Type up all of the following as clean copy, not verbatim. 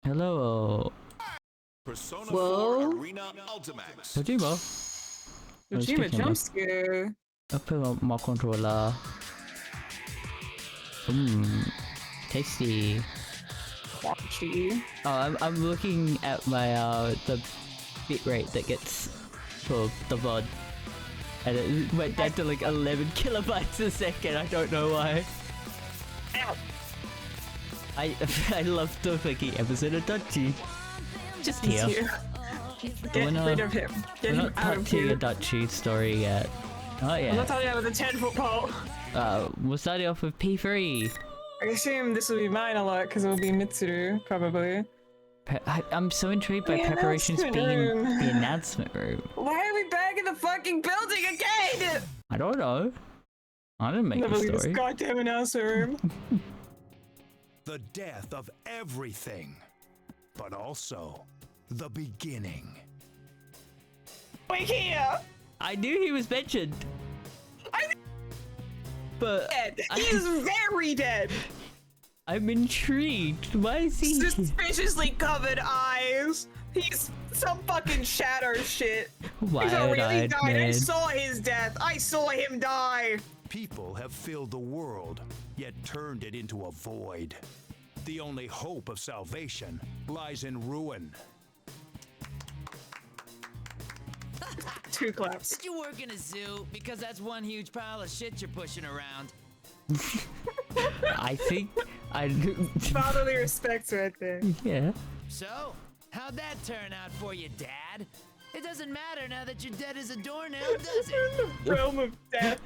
Hello. Persona Whoa. 4 Arena Ultimax. Kojima. Kojima jump scare. Open my controller. Tasty. Watchy. Oh, I'm looking at my the bit rate that gets for the VOD, and it went down to like 11 kilobytes a second. I don't know why. Ow. I love the fucking episode of Dutchy. Just here. Get rid of him. Get We're him not out of touching a here. Dutchy story yet. Oh yeah. I'm not telling you with a 10-foot pole. We're starting off with P3. I assume this will be mine a lot because it will be Mitsuru, probably. I'm so intrigued by The preparations being announcement room. the announcement room. Why are we back in the fucking building again? I don't know. I didn't make Never the leave this story. goddamn announcement room. The death of everything, but also the beginning. Wait here! I knew he was mentioned. But Dead. He is very dead. I'm intrigued. Why is he? Suspiciously covered eyes. He's some fucking shadow shit. He's already Wild-eyed died. I man. saw his death. I saw him die. People have filled the world, yet turned it into a void. The only hope of salvation lies in ruin. 2 claps. Did you work in a zoo? Because that's one huge pile of shit you're pushing around. I think I. Fatherly respects right there. Yeah. So, how'd that turn out for you, Dad? It doesn't matter now that you're dead as a doornail, does We're it? in the realm of death.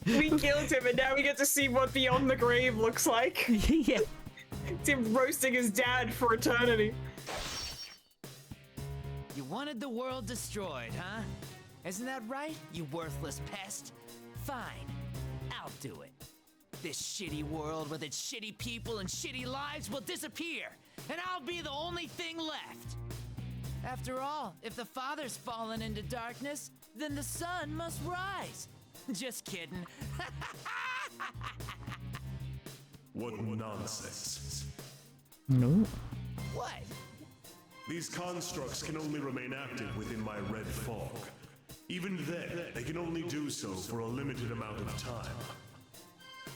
We killed him and now we get to see what beyond the grave looks like. Yeah. It's him roasting his dad for eternity. You wanted the world destroyed, huh? Isn't that right, you worthless pest? Fine, I'll do it. This shitty world with its shitty people and shitty lives will disappear, and I'll be the only thing left. After all, if the Father's fallen into darkness, then the sun must rise. Just kidding. What nonsense. No. What? These constructs can only remain active within my red fog. Even then, they can only do so for a limited amount of time.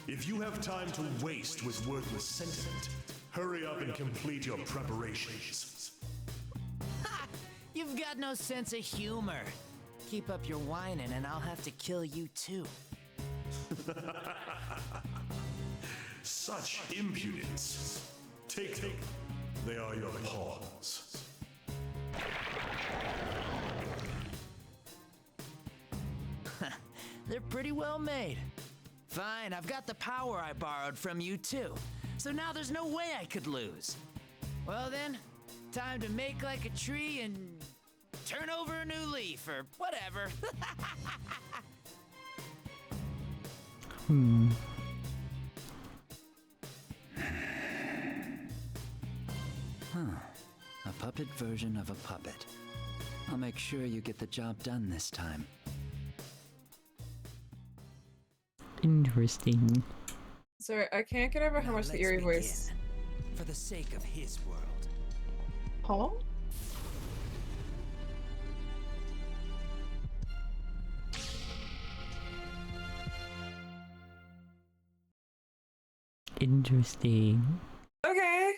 If you have time to waste with worthless sentiment, hurry up and complete your preparations. Ha! You've got no sense of humor. Keep up your whining and I'll have to kill you too. Such impudence. Take them. They are your pawns. They're pretty well made. Fine, I've got the power I borrowed from you too. So now there's no way I could lose. Well then, time to make like a tree and turn over a new leaf or whatever. A puppet version of a puppet. I'll make sure you get the job done this time. Interesting. Sorry, I can't get over how much the eerie voice. For the sake of his world. Huh? Interesting. Okay.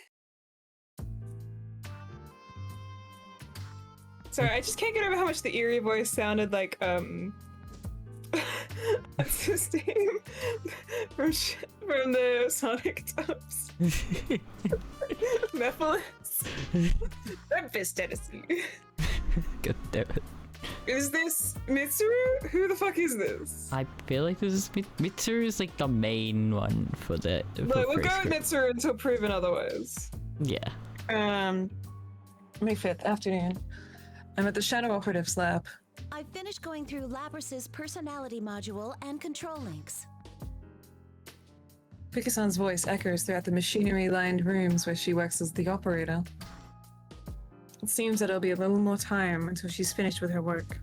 Sorry, I just can't get over how much the eerie voice sounded like, what's his name? From the Sonic Tubs. Mephiles. Memphis, Tennessee. God damn it. Is this Mitsuru? Who the fuck is this? I feel like this is Mitsuru is like the main one for the. But we'll go with Mitsuru until proven otherwise. Yeah. May 5th, afternoon. I'm at the Shadow Operatives lab. I've finished going through Labrys's personality module and control links. Pikasan's voice echoes throughout the machinery-lined rooms where she works as the operator. It seems that it'll be a little more time until she's finished with her work.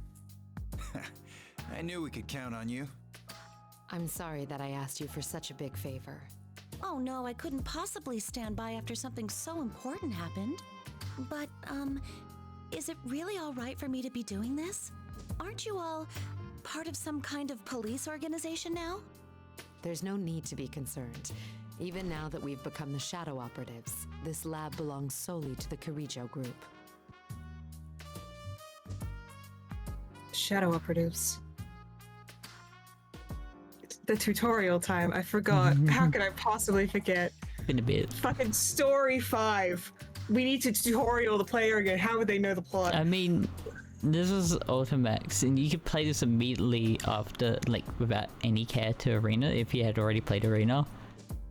I knew we could count on you. I'm sorry that I asked you for such a big favor. Oh no, I couldn't possibly stand by after something so important happened. But, is it really all right for me to be doing this? Aren't you all part of some kind of police organization now? There's no need to be concerned. Even now that we've become the Shadow Operatives, this lab belongs solely to the Kirijo group. Shadow Operatives. The tutorial time. I forgot. How could I possibly forget? Been a bit. Fucking story 5. We need to tutorial the player again. How would they know the plot? I mean, this is Ultimax, and you could play this immediately after, like, without any care to Arena if you had already played Arena.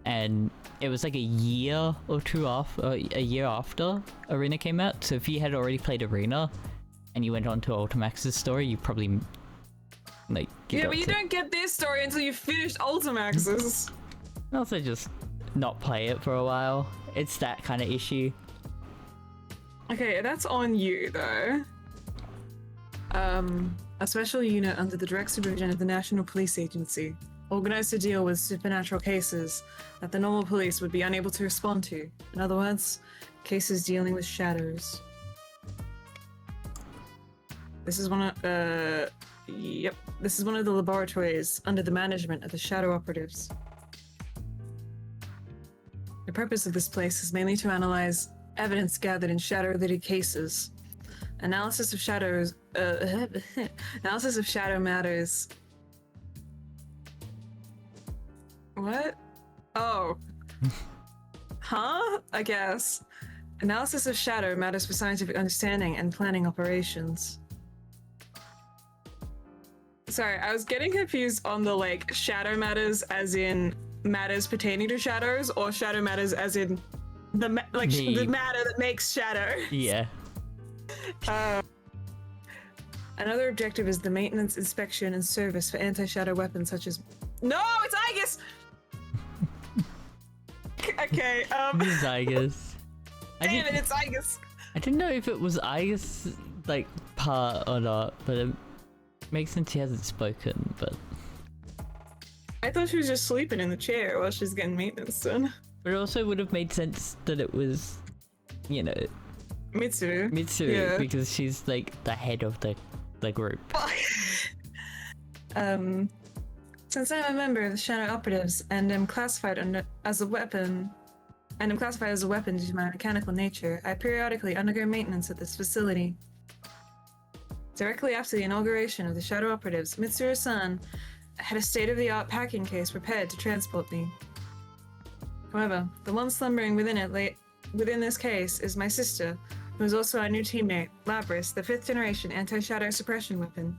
And it was like a year or two off, or a year after Arena came out. So if you had already played Arena and you went on to Ultimax's story, you probably like. Yeah, but you don't get this story until you finished Ultimax's. Also, just not play it for a while. It's that kind of issue. Okay, that's on you though. A special unit under the direct supervision of the National Police Agency, organized to deal with supernatural cases that the normal police would be unable to respond to. In other words, cases dealing with shadows. This is one of, this is one of the laboratories under the management of the Shadow Operatives. The purpose of this place is mainly to analyze evidence gathered in shadow-related cases. Analysis of shadows, analysis of shadow matters. What? Oh. Huh? I guess. Analysis of shadow matters for scientific understanding and planning operations. Sorry, I was getting confused on the, like, shadow matters as in matters pertaining to shadows, or shadow matters as in the the matter that makes shadow. Yeah. Another objective is the maintenance, inspection, and service for anti-shadow weapons such as... No, it's Igus! Okay, It's Igus. Damn it, it's Igus! I didn't know if it was Igus, like, part or not, but it makes sense he hasn't spoken, but... I thought she was just sleeping in the chair while she's getting maintenance done. But it also would have made sense that it was, you know... Mitsuru, yeah. Because she's, like, the head of the group. Since I'm a member of the Shadow Operatives and am classified as a weapon due to my mechanical nature, I periodically undergo maintenance at this facility. Directly after the inauguration of the Shadow Operatives, Mitsuru-san had a state-of-the-art packing case prepared to transport me. However, the one slumbering within this case is my sister, who is also our new teammate, Labris, the 5th generation anti-shadow suppression weapon.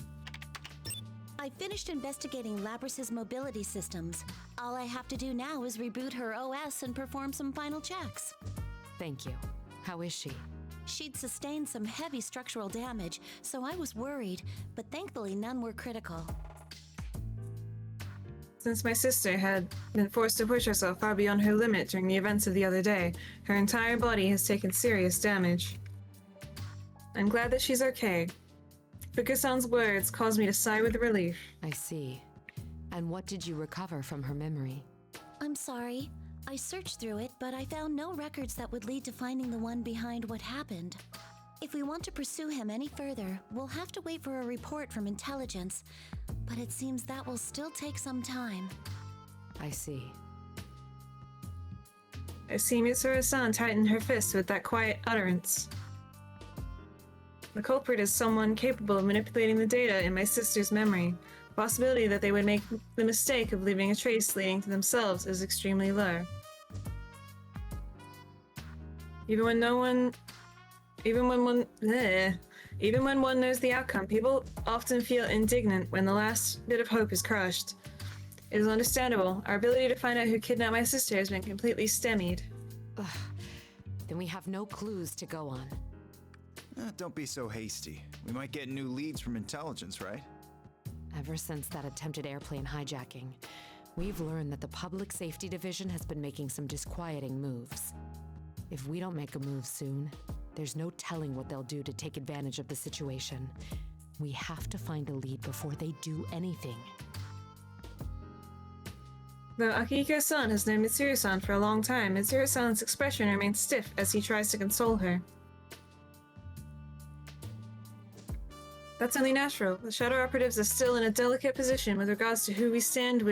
I finished investigating Labris's mobility systems. All I have to do now is reboot her OS and perform some final checks. Thank you. How is she? She'd sustained some heavy structural damage, so I was worried, but thankfully none were critical. Since my sister had been forced to push herself far beyond her limit during the events of the other day, her entire body has taken serious damage. I'm glad that she's okay. Fukusan's words caused me to sigh with relief. I see. And what did you recover from her memory? I'm sorry. I searched through it, but I found no records that would lead to finding the one behind what happened. If we want to pursue him any further, we'll have to wait for a report from intelligence, but it seems that will still take some time. I see. I see Mitsuru-san tighten her fist with that quiet utterance. The culprit is someone capable of manipulating the data in my sister's memory. The possibility that they would make the mistake of leaving a trace leading to themselves is extremely low. Even when one knows the outcome, people often feel indignant when the last bit of hope is crushed. It is understandable. Our ability to find out who kidnapped my sister has been completely stymied. Ugh. Then we have no clues to go on. Don't be so hasty. We might get new leads from intelligence, right? Ever since that attempted airplane hijacking, we've learned that the Public Safety Division has been making some disquieting moves. If we don't make a move soon, there's no telling what they'll do to take advantage of the situation. We have to find a lead before they do anything. Though Akihiko-san has known Mitsuru-san for a long time, Mitsuru-san's expression remains stiff as he tries to console her. That's only natural. The shadow operatives are still in a delicate position with regards to where we stand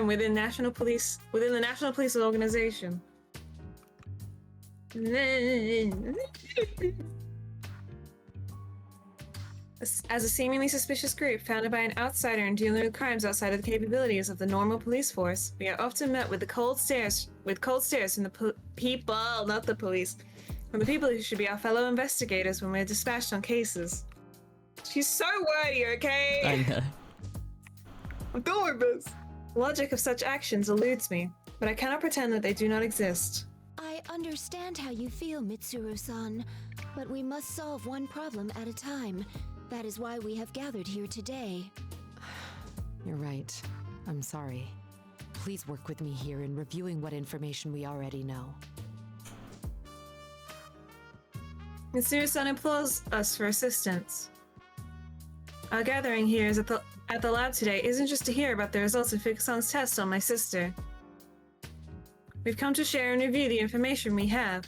within the National Police organization. As a seemingly suspicious group founded by an outsider and dealing with crimes outside of the capabilities of the normal police force, we are often met with the cold stares from the people, not the police, from the people who should be our fellow investigators when we're dispatched on cases. She's so wordy, okay? I know. I'm doing this. The logic of such actions eludes me, but I cannot pretend that they do not exist. I understand how you feel, Mitsuru-san, but we must solve one problem at a time. That is why we have gathered here today. You're right. I'm sorry. Please work with me here in reviewing what information we already know. Mitsuru-san implores us for assistance. Our gathering here is at the lab today isn't just to hear about the results of Fukusan's test on my sister. We've come to share and review the information we have,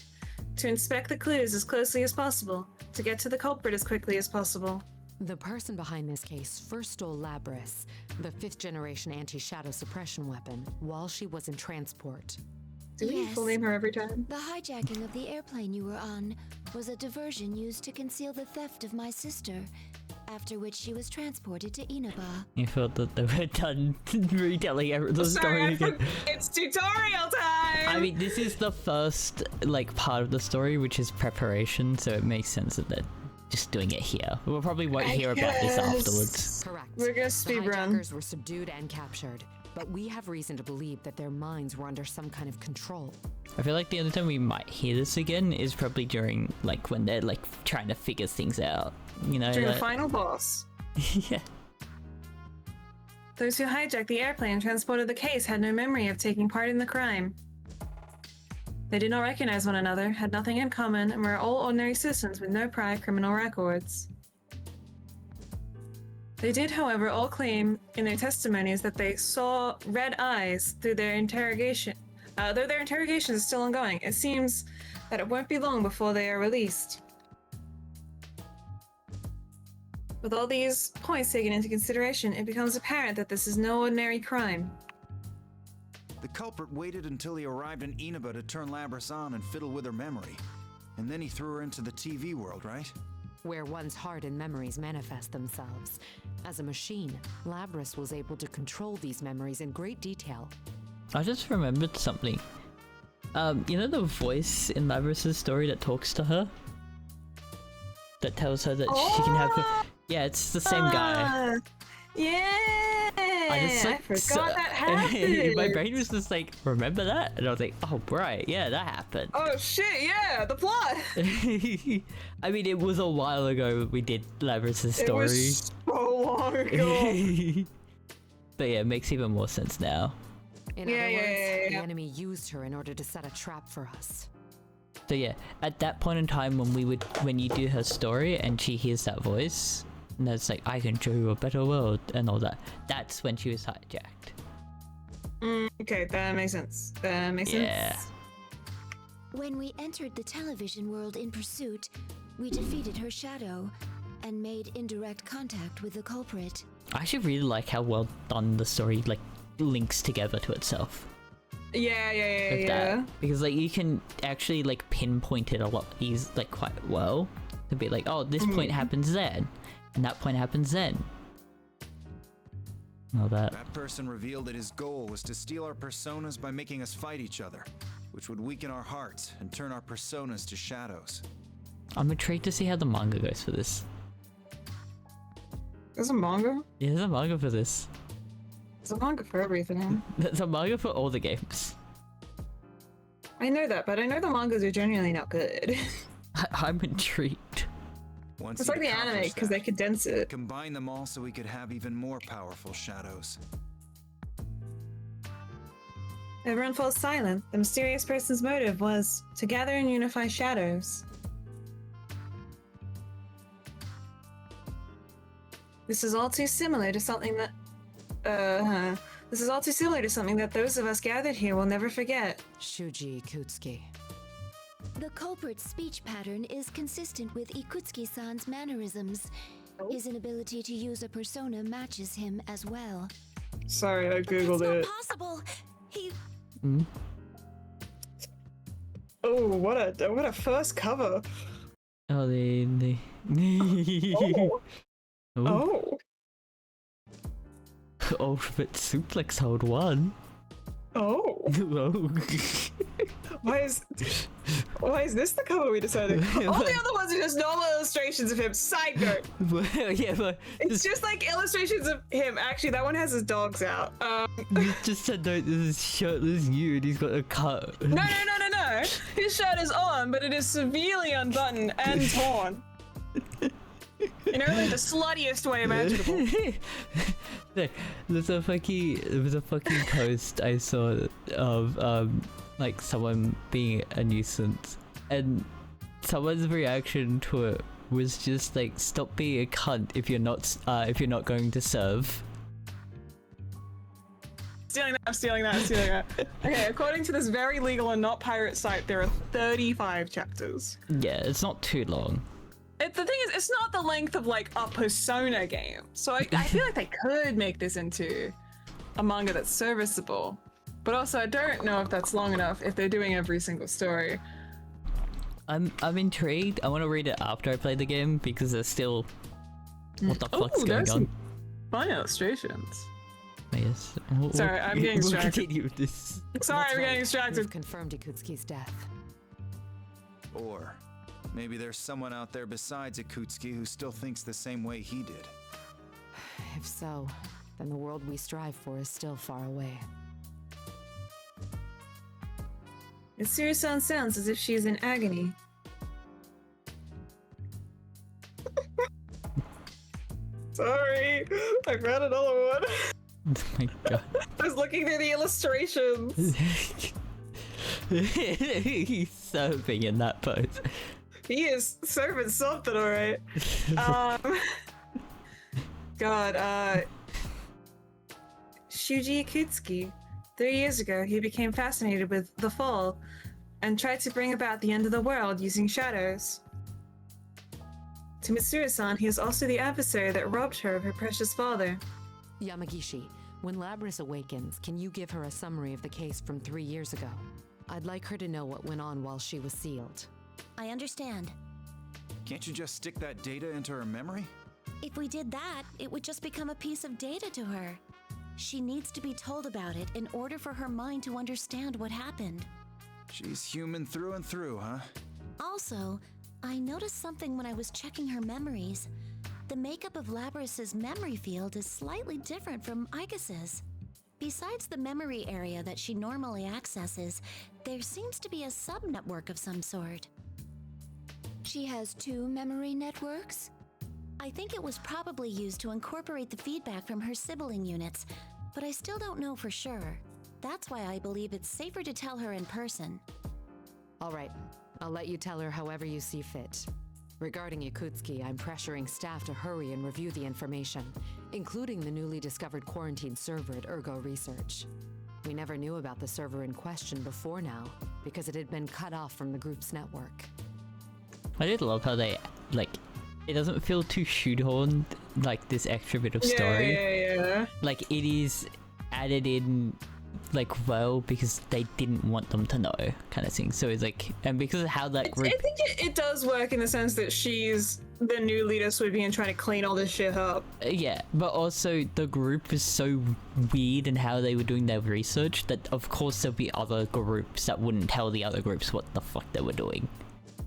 to inspect the clues as closely as possible, to get to the culprit as quickly as possible. The person behind this case first stole Labris, the 5th-generation anti-shadow suppression weapon, while she was in transport. Do we full name her every time? The hijacking of the airplane you were on was a diversion used to conceal the theft of my sister, after which she was transported to Inaba. You thought that they were done retelling the story again. It's tutorial time! I mean, this is the first, part of the story, which is preparation, so it makes sense that they're just doing it here. We'll probably won't hear about this afterwards. Correct. We're gonna The speedrun. hijackers were subdued and captured, but we have reason to believe that their minds were under some kind of control. I feel like the only time we might hear this again is probably during, when they're, trying to figure things out. You know? During the final boss. Yeah. Those who hijacked the airplane and transported the case had no memory of taking part in the crime. They did not recognize one another, had nothing in common, and were all ordinary citizens with no prior criminal records. They did, however, all claim in their testimonies that they saw red eyes through their interrogation. Though their interrogation is still ongoing, it seems that it won't be long before they are released. With all these points taken into consideration, it becomes apparent that this is no ordinary crime. The culprit waited until he arrived in Inaba to turn Labris on and fiddle with her memory. And then he threw her into the TV world, right? Where one's heart and memories manifest themselves. As a machine, Labris was able to control these memories in great detail. I just remembered something. You know the voice in Labris's story that talks to her? That tells her that she can have... Yeah, it's the same guy. Yeah! I forgot that happened! My brain was just remember that? And I was like, oh, right, yeah, that happened. Oh shit, yeah, the plot! I mean, it was a while ago we did Labris's story. It was so long ago. But yeah, it makes even more sense now. In other words, the enemy used her in order to set a trap for us. So yeah, at that point in time when you do her story and she hears that voice, and it's I can show you a better world and all that, that's when she was hijacked. Okay, that makes sense. Yeah. When we entered the television world in pursuit, we defeated her shadow and made indirect contact with the culprit. I actually really like how well done the story links together to itself. Yeah. Because you can actually pinpoint it a lot quite well to be oh, this point happens then and that point happens then. All that. That person revealed that his goal was to steal our personas by making us fight each other, which would weaken our hearts and turn our personas to shadows. I'm intrigued to see how the manga goes for this. There's a manga? Yeah, there's a manga for this. There's a manga for everything. There's a manga for all the games. I know that, but I know the mangas are generally not good. I'm intrigued. Once It's you like the anime, accomplish because that, they condense it. combine them all so we could have even more powerful shadows. Everyone falls silent. The mysterious person's motive was to gather and unify shadows. This is all too similar to something that This is all too similar to something that those of us gathered here will never forget. Shuji Ikutsuki. The culprit's speech pattern is consistent with Ikutsuki-san's mannerisms. His inability to use a persona matches him as well. Sorry, I But googled that's it. not possible. He Oh, what a first cover. Oh, the Oh. oh. Oh. Ultimate suplex hold one. Oh. Oh. Why is this the cover we decided? All the other ones are just normal illustrations of him. Side note. Well, yeah, but It's just like illustrations of him. Actually, that one has his dogs out. you just said no, this is shirtless you and he's got a cut. No. His shirt is on, but it is severely unbuttoned and torn. In only the sluttiest way imaginable. There's a fucking post I saw of like someone being a nuisance, and someone's reaction to it was just like, stop being a cunt if you're not going to serve. I'm stealing that. Okay, according to this very legal and not pirate site, there are 35 chapters. Yeah, it's not too long. The thing is, it's not the length of like a Persona game, so I feel like they could make this into a manga that's serviceable. But also, I don't know if that's long enough if they're doing every single story. I'm intrigued. I want to read it after I play the game because there's still what the fuck's going there's on. some fun illustrations. Yes. Sorry, I'm getting we'll distracted. continue with this. Sorry, That's I'm getting right. distracted. We've confirmed Ikutsuki's death. Or maybe there's someone out there besides Ikutsuki who still thinks the same way he did. If so, then the world we strive for is still far away. Mitsuru-san sounds as if she is in agony. Sorry, I found another one. Oh my god. I was looking through the illustrations. He's serving in that pose. He is serving something, alright. Shuji Ikutsuki. 3 years ago, he became fascinated with the fall and tried to bring about the end of the world using shadows. To Mitsuru-san, he is also the adversary that robbed her of her precious father. Yamagishi, when Labris awakens, can you give her a summary of the case from 3 years ago? I'd like her to know what went on while she was sealed. I understand. Can't you just stick that data into her memory? If we did that, it would just become a piece of data to her. She needs to be told about it in order for her mind to understand what happened. She's human through and through, huh? Also, I noticed something when I was checking her memories. The makeup of Labris's memory field is slightly different from Igas's. Besides the memory area that she normally accesses, there seems to be a sub-network of some sort. She has 2 memory networks? I think it was probably used to incorporate the feedback from her sibling units, but I still don't know for sure. That's why I believe it's safer to tell her in person. All right, I'll let you tell her however you see fit. Regarding Ikutsuki, I'm pressuring staff to hurry and review the information, including the newly discovered quarantine server at Ergo Research. We never knew about the server in question before now, because it had been cut off from the group's network. I did love how they, like, it doesn't feel too shoehorned, like this extra bit of story. Yeah. Like, it is added in, like, well, because they didn't want them to know, kind of thing. So it's like, and because of how that group... I think it does work in the sense that she's the new leader swooping and trying to clean all this shit up. Yeah, but also the group is so weird in how they were doing their research that of course there'll be other groups that wouldn't tell the other groups what the fuck they were doing.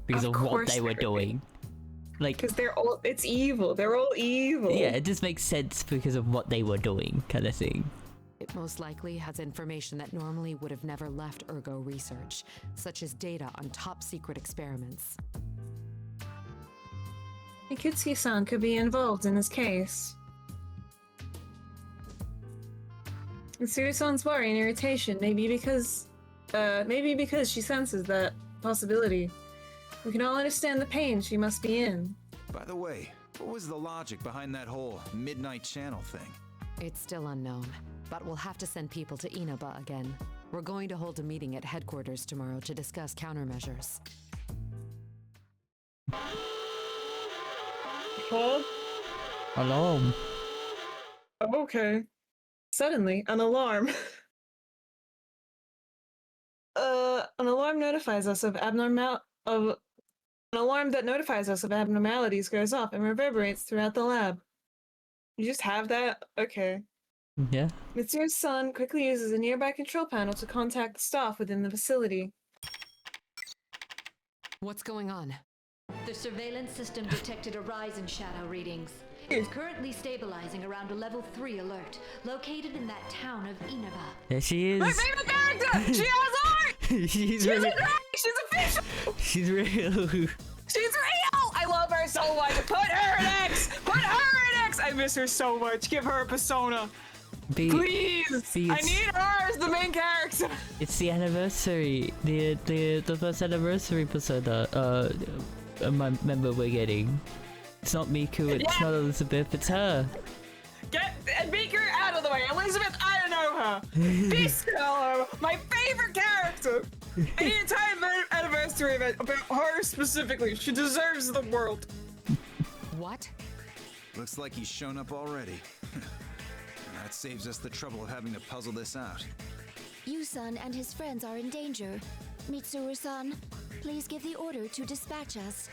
Because of what they were doing. Like, because it's evil. They're all evil. Yeah, it just makes sense because of what they were doing, kind of thing. It most likely has information that normally would have never left Ergo Research, such as data on top-secret experiments. Ikutsuki-san could be involved in this case. Mitsuru-san's worry and irritation may be because she senses that possibility. We can all understand the pain she must be in. By the way, what was the logic behind that whole midnight channel thing? It's still unknown, but we'll have to send people to Inaba again. We're going to hold a meeting at headquarters tomorrow to discuss countermeasures. Huh? Alarm. Okay. Suddenly, an alarm. An alarm notifies us of an alarm that notifies us of abnormalities goes off and reverberates throughout the lab. You just have that? Okay. Yeah. Mitsuru's son quickly uses a nearby control panel to contact the staff within the facility. What's going on? The surveillance system detected a rise in shadow readings. It's currently stabilizing around a level 3 alert, located in that town of Inaba. There she is. My favorite character! She has art! She's She's really. a drag! She's official! She's real. She's real! I love her so much! Put her in X! Put her in X! I miss her so much. Give her a persona. Please! I need her as the main character! It's the anniversary. The first anniversary persona. Member we're getting. It's not Miku. It's not Elizabeth. It's her. Get Miku out of the way. Elizabeth, I don't know her. Beast Girl, my favorite character. I need a entire anniversary event about her specifically. She deserves the world. What? Looks like he's shown up already. That saves us the trouble of having to puzzle this out. Yu-san and his friends are in danger. Mitsuru-san, please give the order to dispatch us.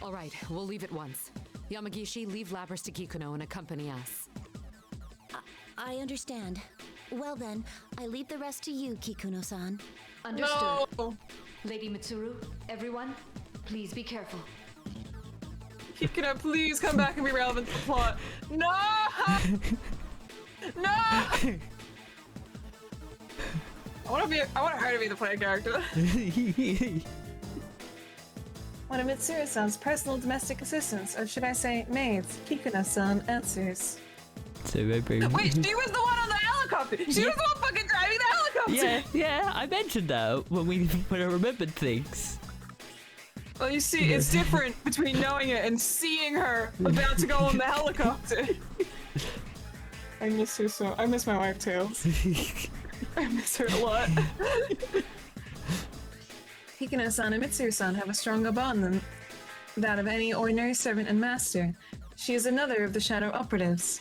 All right, we'll leave at once. Yamagishi, leave Labras to Kikuno and accompany us. I understand. Well then, I leave the rest to you, Kikuno-san. Understood. No. Lady Mitsuru, everyone, please be careful. Kikuno, please come back and be relevant to the plot. No! No! I want her to be the player character. One of Mitsuru-san's personal domestic assistants, or should I say maids, Kikuno-san answers. So maybe. Wait, she was the one on the helicopter! She was the one fucking driving the helicopter! Yeah, I mentioned that when I remembered things. Well, you see, it's different between knowing it and seeing her about to go on the helicopter. I miss her so. I miss my wife Tails. I miss her a lot. Hikino-san and Mitsuru-san have a stronger bond than that of any ordinary servant and master. She is another of the Shadow Operatives.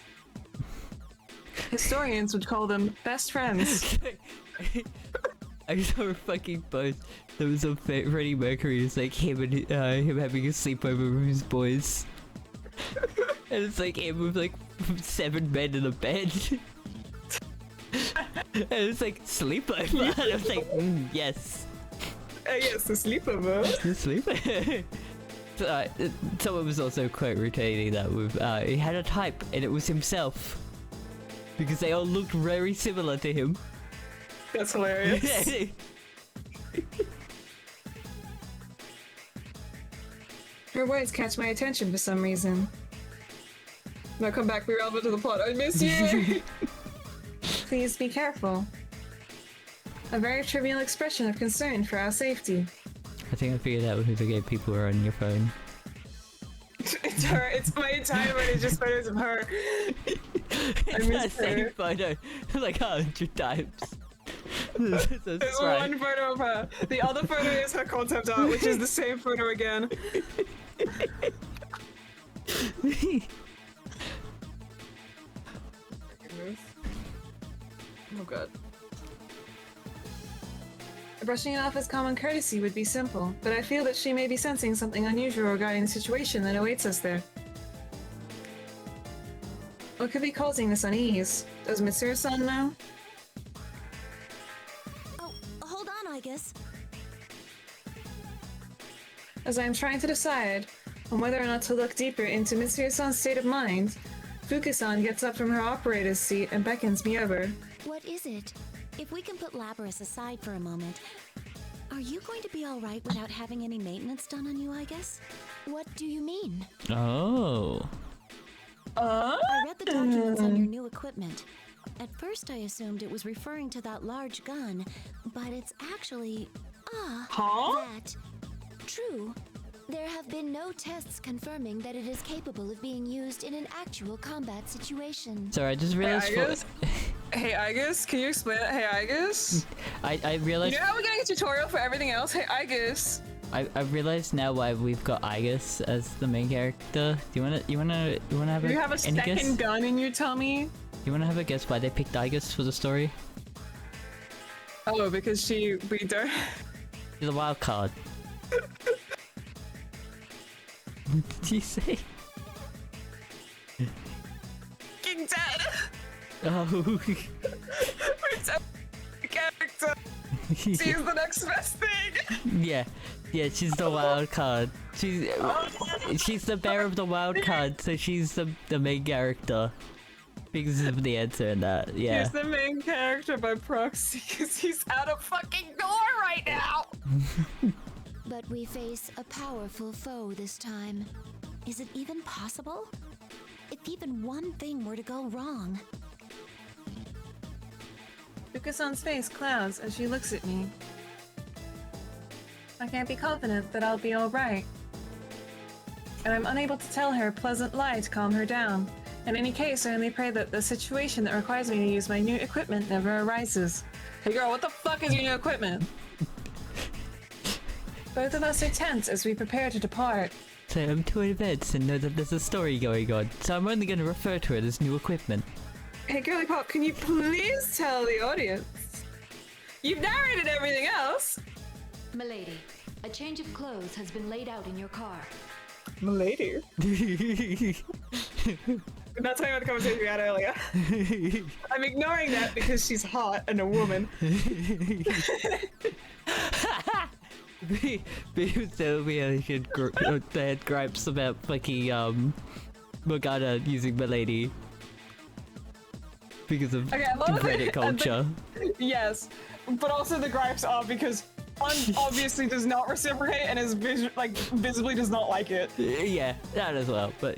Historians would call them best friends. I saw a fucking post that was on Freddie Mercury. It's like him and him having a sleepover with his boys. And it's like him with like 7 men in a bed. And it's like sleepover. And I was like, yes. Yes, the sleepover. The sleepover. So, someone was also quite retaining that with he had a type and it was himself. Because they all looked very similar to him. That's hilarious. Her words catch my attention for some reason. Now come back, be relevant to the plot. I miss you! Please be careful. A very trivial expression of concern for our safety. I think I figured out who the gay people are on your phone. It's her. It's my entire phone is just photos of her. I miss That same her. photo like 100 times. There's one photo of her. The other photo is her concept art, which is the same photo again. Oh god. Brushing it off as common courtesy would be simple, but I feel that she may be sensing something unusual regarding the situation that awaits us there. What could be causing this unease? Does Mitsuru-san know? Oh, hold on, Igus. As I am trying to decide on whether or not to look deeper into Mitsuru-san's state of mind, Fuku-san gets up from her operator's seat and beckons me over. What is it? If we can put Labras aside for a moment, are you going to be alright without having any maintenance done on you, Igus? What do you mean? Oh. I read the documents on your new equipment. At first I assumed it was referring to that large gun, but it's actually... that. True. There have been no tests confirming that it is capable of being used in an actual combat situation. Sorry, I just realized. Hey, Igus, can you explain it? Hey, Igus. I realized. You know how we're getting a tutorial for everything else? Hey, Igus. I realized now why we've got Igus as the main character. Do you wanna have You have a any second guess? gun in your tummy? You wanna have a guess why they picked Igus for the story? Oh, because we don't. She's a wild card. What did you say? King dead. Oh. Character. She's the next best thing. Yeah, she's the wild card. She's the bearer of the wild card, so she's the main character. Because of the answer in that, yeah. He's the main character by proxy because he's out a fucking door right now. But we face a powerful foe this time. Is it even possible? If even one thing were to go wrong. Fukasan's face clouds as she looks at me. I can't be confident that I'll be alright. And I'm unable to tell her a pleasant lie to calm her down. In any case, I only pray that the situation that requires me to use my new equipment never arises. Hey girl, what the fuck is your new equipment? Both of us are tense as we prepare to depart. So I'm to events and know that there's a story going on, so I'm only going to refer to it as new equipment. Hey girly pop, can you please tell the audience? You've narrated everything else! Milady, a change of clothes has been laid out in your car. Milady? I'm not talking about the conversation we had earlier. I'm ignoring that because she's hot and a woman. Sylvia they had gripes about fucking Morgana using Milady because of Reddit culture. Yes, but also the gripes are because one obviously does not reciprocate and is visibly does not like it. Yeah, that as well. But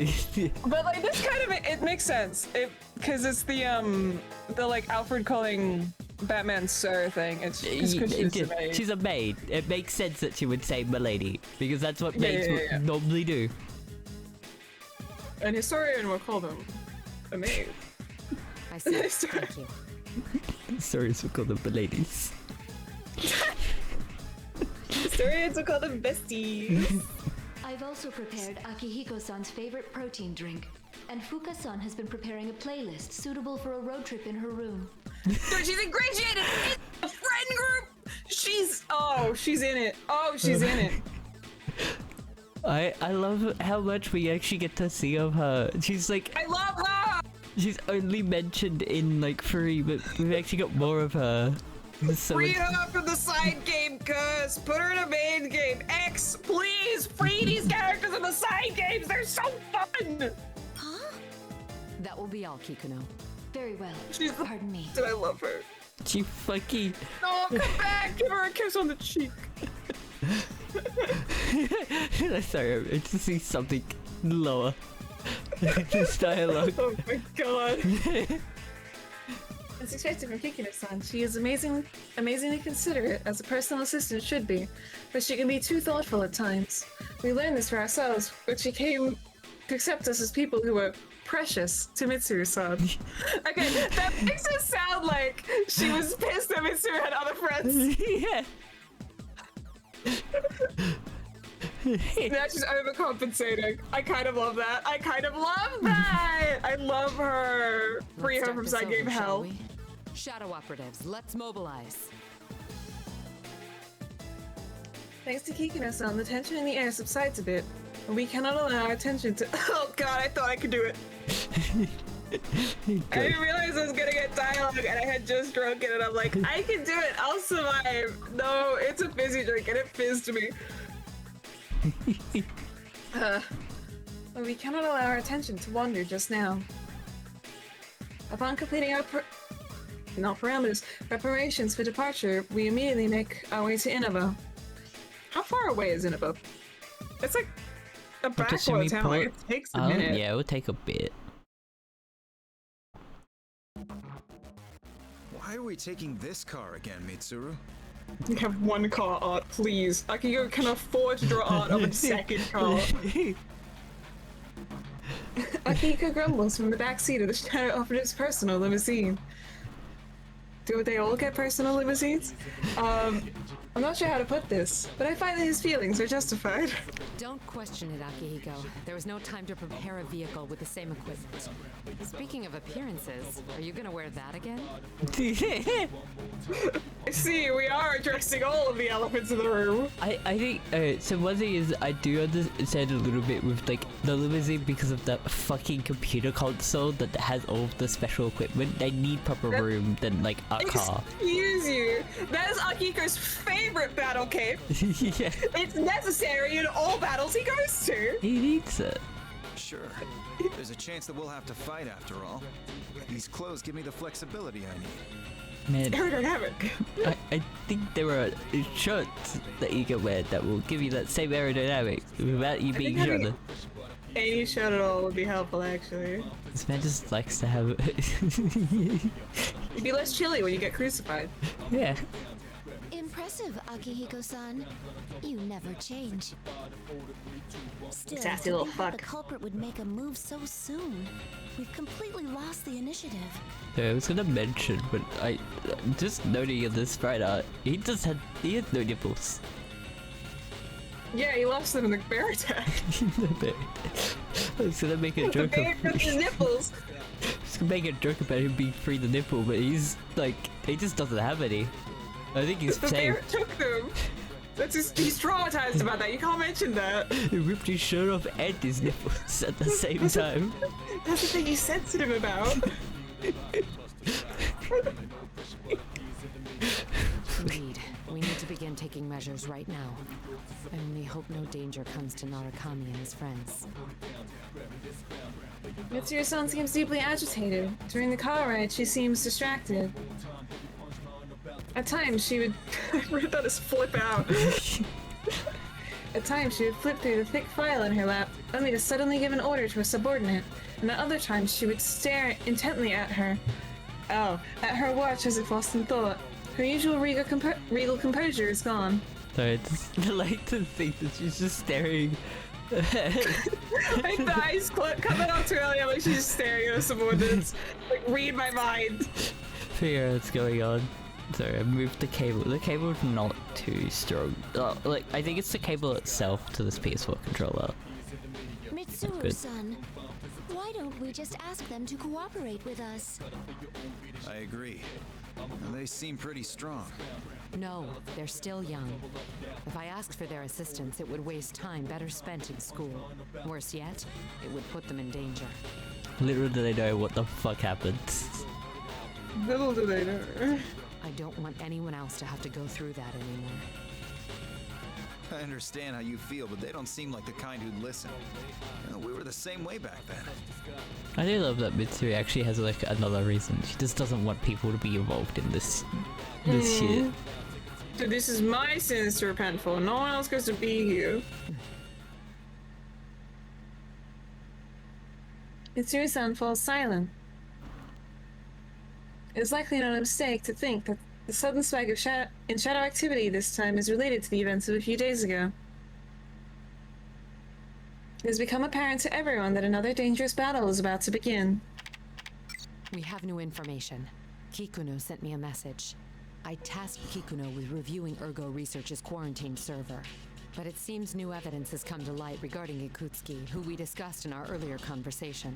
but like this kind of it makes sense. Because it's the like Alfred calling Batman Sir thing. It's because she's a maid. It makes sense that she would say Milady because that's what maids normally do. An historian will call them a maid. I see. Thank you. Historians will call them Miladies. Historians will call them besties. I've also prepared Akihiko-san's favorite protein drink, and Fuka-san has been preparing a playlist suitable for a road trip in her room. Dude, she's ingratiated in a friend group! She's in it. Oh, she's in it. I love how much we actually get to see of her. She's like... I love her! She's only mentioned in like 3, but we've actually got more of her. So free her from the side game, cuz! Put her in a main game! X, please! Free these characters in the side games! They're so fun! Huh? That will be all, Kikuno. Very well. Pardon me. Did I love her? She fucking... No, come back! Give her a kiss on the cheek! Sorry, I just see something lower. This dialogue. Oh my god. As expected from Kikino-san, she is amazingly considerate, as a personal assistant should be, but she can be too thoughtful at times. We learned this for ourselves, but she came to accept us as people who were precious to Mitsuru-san. Okay, that makes it sound like she was pissed that Mitsuru had other friends. Yeah. Now she's overcompensating. I kind of love that. I love her. Free her from side game hell. Shadow operatives, let's mobilize. Thanks to Kikino-san, the tension in the air subsides a bit. And we cannot allow our attention to— Oh god, I thought I could do it. I didn't realize I was gonna get dialogue and I had just drunk it and I'm like, I can do it, I'll survive. No, it's a fizzy drink and it fizzed me. But we cannot allow our attention to wander just now. Upon completing our preparations for departure, we immediately make our way to Inaba. How far away is Inaba? It's like a backward town. Like, it takes a minute. Yeah, it would take a bit. Why are we taking this car again, Mitsuru? You have one car art, please. Akiko can afford to draw art of a second car. Akiko grumbles from the back seat of the Shadow Operative's personal limousine. Do they all get personal limousines? I'm not sure how to put this, but I find that his feelings are justified. Don't question it, Akihiko. There was no time to prepare a vehicle with the same equipment. Speaking of appearances, are you gonna wear that again? See, we are addressing all of the elephants in the room. I think, so one thing is, I do understand a little bit with, like, the limousine because of that fucking computer console that has all of the special equipment. They need proper room than, like, a car. Excuse you. That is Akiko's favorite battle cape. Yeah. It's necessary in all battles he goes to. He needs it. Sure. There's a chance that we'll have to fight after all. These clothes give me the flexibility I need. Man, Aerodynamic. I think there are shirts that you can wear that will give you that same aerodynamic without you being shirtless. Any shirt at all would be helpful, actually. This man just likes to have You'd be less chilly when you get crucified. Yeah. Impressive, Akihiko-san. You never change. Still, Sassy to little think that the fuck. culprit would make a move so soon. We've completely lost the initiative. So I was gonna mention, but I just noting in this sprite art, he has no nipples. Yeah, he lost them in the bear attack. I was gonna make a The joke bear took his nipples. I was gonna make a joke about him being free the nipple, but he's like, he just doesn't have any. I think he's The safe. bear took them. He's traumatized about that. You can't mention that. He ripped his shirt off and his nipples at the same time. That's the thing he's sensitive about. Indeed. We need to begin taking measures right now. And we hope no danger comes to Narakami and his friends. Mitsuru-san seems deeply agitated. During the car ride, she seems distracted. At times, she would... I read that as flip out. At times, she would flip through the thick file in her lap, only to suddenly give an order to a subordinate. And at other times, she would stare intently at her watch as if lost in thought. Her usual regal composure is gone. Sorry, I like to think that she's just staring. Like the eyes coming up too early, like she's just staring at her subordinates. Like, read my mind. Figure out what's going on. Sorry, I moved the cable. The cable's not too strong. Like, I think it's the cable itself to this PS4 controller. Mitsuru-san, why don't we just ask them to cooperate with us? I agree. They seem pretty strong. No, they're still young. If I asked for their assistance, it would waste time better spent in school. Worse yet, it would put them in danger. Little do they know what the fuck happens. Little do they know. I don't want anyone else to have to go through that anymore. I understand how you feel, but they don't seem like the kind who'd listen. You know, we were the same way back then. I do love that Mitsuri actually has like another reason. She just doesn't want people to be involved in this shit. So this is my sins to repent for. No one else goes to be here. Mitsuru-san falls silent. It is likely not a mistake to think that the sudden spike of shadow activity this time is related to the events of a few days ago. It has become apparent to everyone that another dangerous battle is about to begin. We have new information. Kikuno sent me a message. I tasked Kikuno with reviewing Ergo Research's quarantined server. But it seems new evidence has come to light regarding Ikutsuki, who we discussed in our earlier conversation.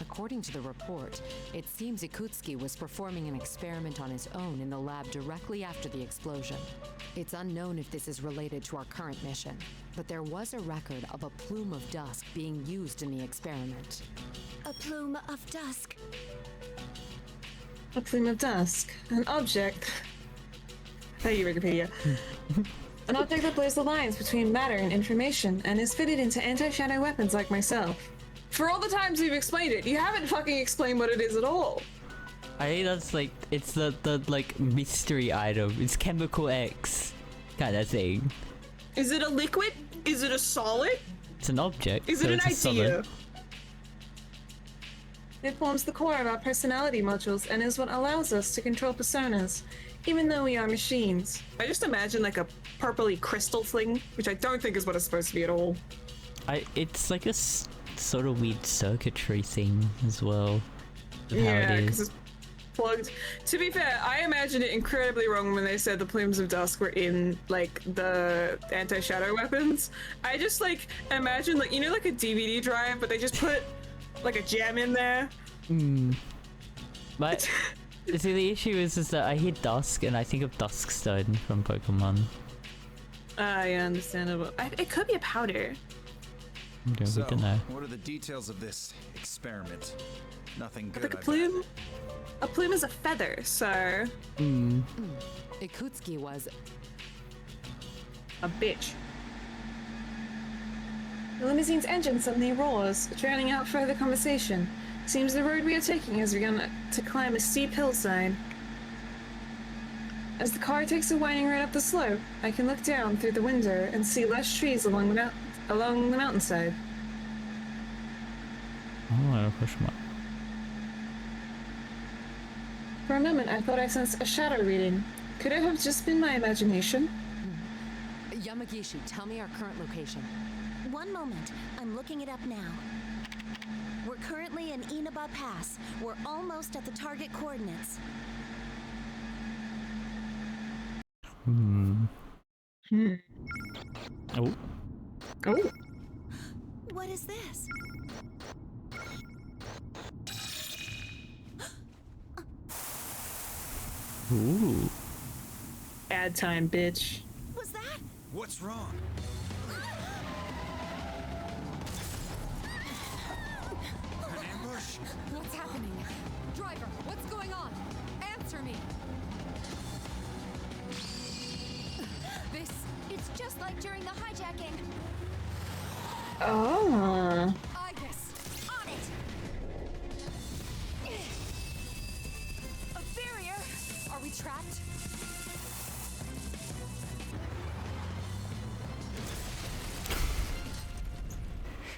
According to the report, it seems Ikutsuki was performing an experiment on his own in the lab directly after the explosion. It's unknown if this is related to our current mission, but there was a record of a plume of dusk being used in the experiment. A plume of dusk. A plume of dusk. An object. Thank you, Wikipedia. An object that blurs the lines between matter and information and is fitted into anti-shadow weapons like myself. For all the times we've explained it, you haven't fucking explained what it is at all. I think that's like, it's the like mystery item. It's chemical X kind of thing. Is it a liquid? Is it a solid? It's an object. Is so it an it's a idea? solid. It forms the core of our personality modules and is what allows us to control personas, even though we are machines. I just imagine like a purpley crystal thing, which I don't think is what it's supposed to be at all. It's like a sort of weird circuitry thing as well. Of how Yeah, it because is. it's plugged. To be fair, I imagined it incredibly wrong when they said the plumes of dusk were in like the anti-shadow weapons. I just like imagine like, you know, like a DVD drive, but they just put like a gem in there. But see, the issue is that I hear dusk and I think of Duskstone from Pokemon. Yeah, understandable. It could be a powder. Okay, So, we don't know. what are the details of this experiment? Nothing good, Like a I bet. plume? A plume is a feather, so Ikutsuki was. a bitch. The limousine's engine suddenly roars, drowning out further conversation. Seems the road we are taking has begun to climb a steep hillside. As the car takes a winding road up the slope, I can look down through the window and see lush trees along the mountainside. Oh, question mark. For a moment, I thought I sensed a shadow reading. Could it have just been my imagination? Yamagishi, tell me our current location. One moment. I'm looking it up now. We're currently in Inaba Pass. We're almost at the target coordinates. Oh. Oh, What is this? Ooh. ad time, bitch. Was that? What's wrong? An ambush? What's happening? Driver, what's going on? Answer me. It's just like during the hijacking. Oh. I guess. On it! A barrier! Are we trapped?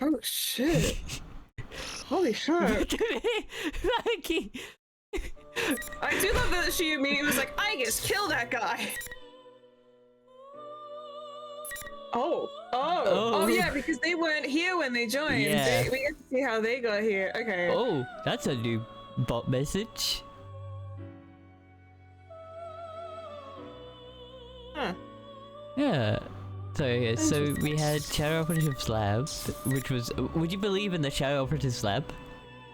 Oh shit. Holy shit. Maggie! I do love that she immediately was like, I guess kill that guy. Oh yeah, because they weren't here when they joined. Yeah. We get to see how they got here. Okay. Oh, that's a new bot message. Huh. Yeah. So we had Shadow Operative's lab, which was. Would you believe in the Shadow Operative's lab?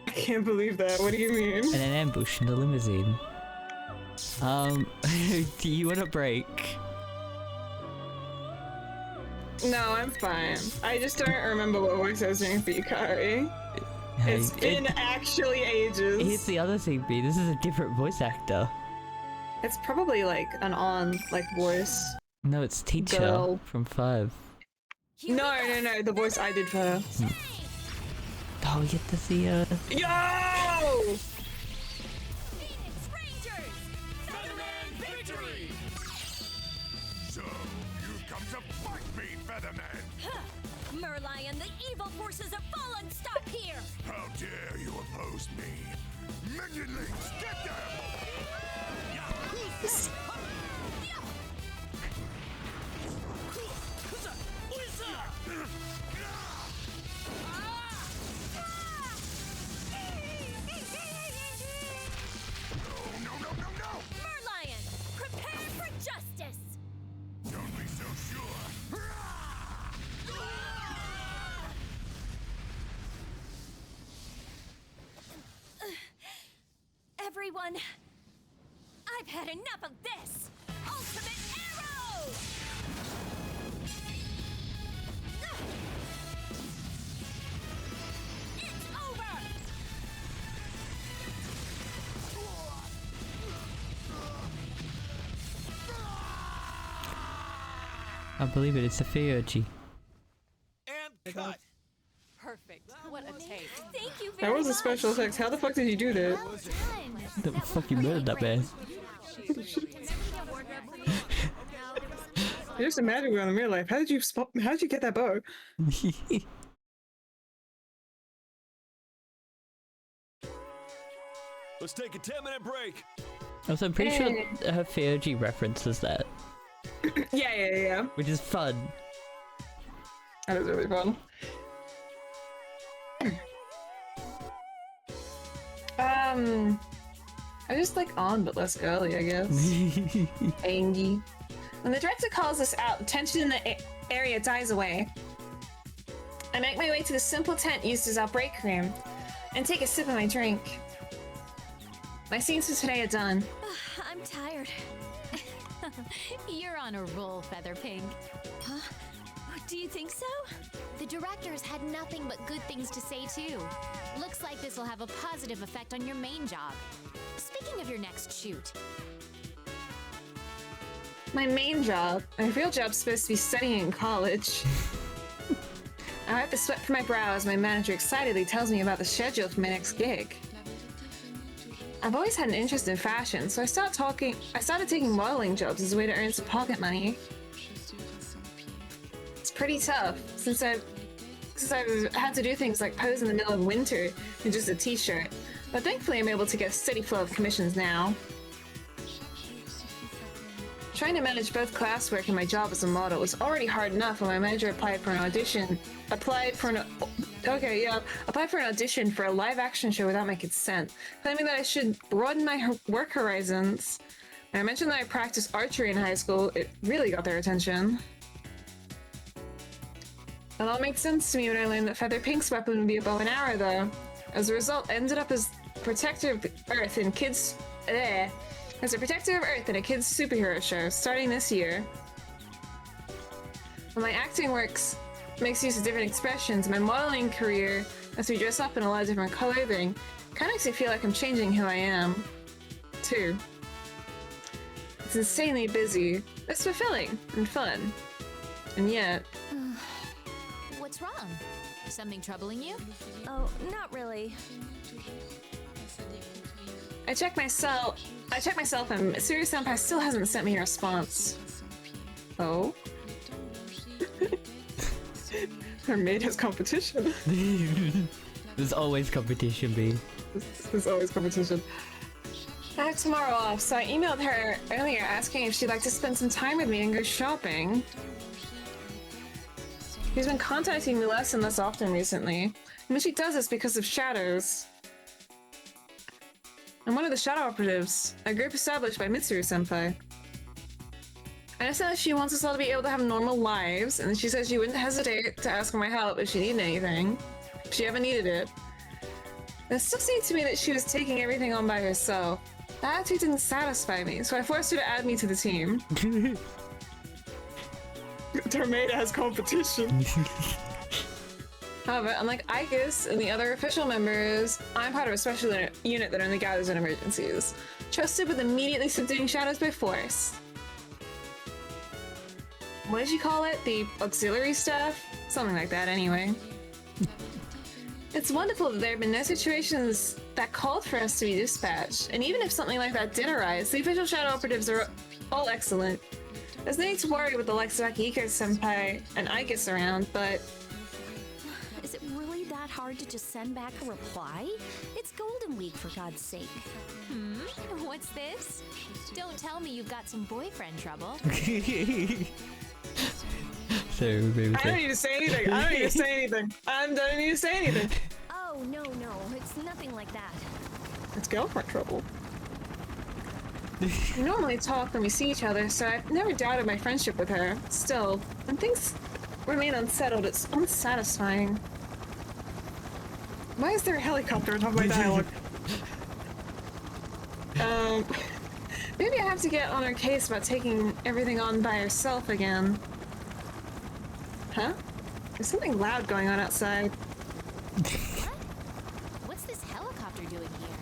I can't believe that. What do you mean? And an ambush in the limousine. Do you want a break? No, I'm fine. I just don't remember what voice I was doing for Yukari. It's been actually ages. Here's the other thing, B. This is a different voice actor. It's probably like an voice. No, it's Teacher Girl. from 5. No, the voice I did for her. Oh, we get to see her. Yo! Phoenix Rangers! Featherman victory! So, you've come to fight me, Featherman! Merlion, the evil forces have fallen! Stop here! How dare you oppose me? Minionlings, get them! No! Merlion, prepare for justice! Don't be so sure. Everyone, I've had enough of this! Ultimate Arrow! It's over! I believe it. It's a Fioji. And cut! Perfect. What a take. Thank you very That was a much. special effect. How the fuck did you do that? Well done. The fuck you murdered that man. Just imagine we're in real life. How did you get that bow? Let's take a 10-minute break. Also, I'm pretty sure her VOD references that. Yeah. Which is fun. That is really fun. I just like on, but less girly, I guess. Angie. When the director calls us out, the tension in the area dies away. I make my way to the simple tent used as our break room and take a sip of my drink. My scenes for today are done. I'm tired. You're on a roll, Featherpink. Huh? Do you think so? The directors had nothing but good things to say, too. Looks like this will have a positive effect on your main job. Speaking of your next shoot. My main job? My real job's supposed to be studying in college. I wipe the sweat from my brow as my manager excitedly tells me about the schedule for my next gig. I've always had an interest in fashion, so I started taking modeling jobs as a way to earn some pocket money. It's pretty tough, since I've had to do things like pose in the middle of winter in just a t-shirt, but thankfully I'm able to get a steady flow of commissions now. Trying to manage both classwork and my job as a model was already hard enough when my manager applied for an audition for a live-action show without my consent, claiming that I should broaden my work horizons. When I mentioned that I practiced archery in high school, it really got their attention. It all makes sense to me when I learned that Featherpink's weapon would be a bow and arrow, though. As a result, I ended up as protector of the Earth in as a protector of Earth in a kids' superhero show starting this year. When my acting works makes use of different expressions, my modeling career lets me dress up in a lot of different clothing. Kind of makes me feel like I'm changing who I am, too. It's insanely busy. It's fulfilling and fun. And yet... What's wrong? Something troubling you? Oh, not really. I check myself and Sirius Senpai still hasn't sent me a response. Oh? Her maid has competition. There's always competition, B. There's always competition. I have tomorrow off, so I emailed her earlier asking if she'd like to spend some time with me and go shopping. She's been contacting me less and less often recently, and when she does it's because of shadows. I'm one of the shadow operatives, a group established by Mitsuru-senpai. I understand that she wants us all to be able to have normal lives, and she says she wouldn't hesitate to ask for my help if she needed anything, if she ever needed it. It still seemed to me that she was taking everything on by herself. That attitude didn't satisfy me, so I forced her to add me to the team. Tornado has competition. However, unlike Igus and the other official members, I'm part of a special unit that only gathers in emergencies, trusted with immediately subduing shadows by force. What did you call it? The auxiliary staff? Something like that, anyway. It's wonderful that there have been no situations that called for us to be dispatched, and even if something like that did arise, the official shadow operatives are all excellent. There's no need to worry with the likes of Akihiko-senpai and Igus around, but... Is it really that hard to just send back a reply? It's Golden Week, for God's sake. What's this? Don't tell me you've got some boyfriend trouble. So, maybe I don't need to say anything. I don't need to say anything. I don't need to say anything. Oh, no, it's nothing like that. It's girlfriend trouble. We normally talk when we see each other, so I've never doubted my friendship with her. Still, when things remain unsettled, it's unsatisfying. Why is there a helicopter on top of my dialogue? Maybe I have to get on her case about taking everything on by herself again. Huh? There's something loud going on outside. What? What's this helicopter doing here?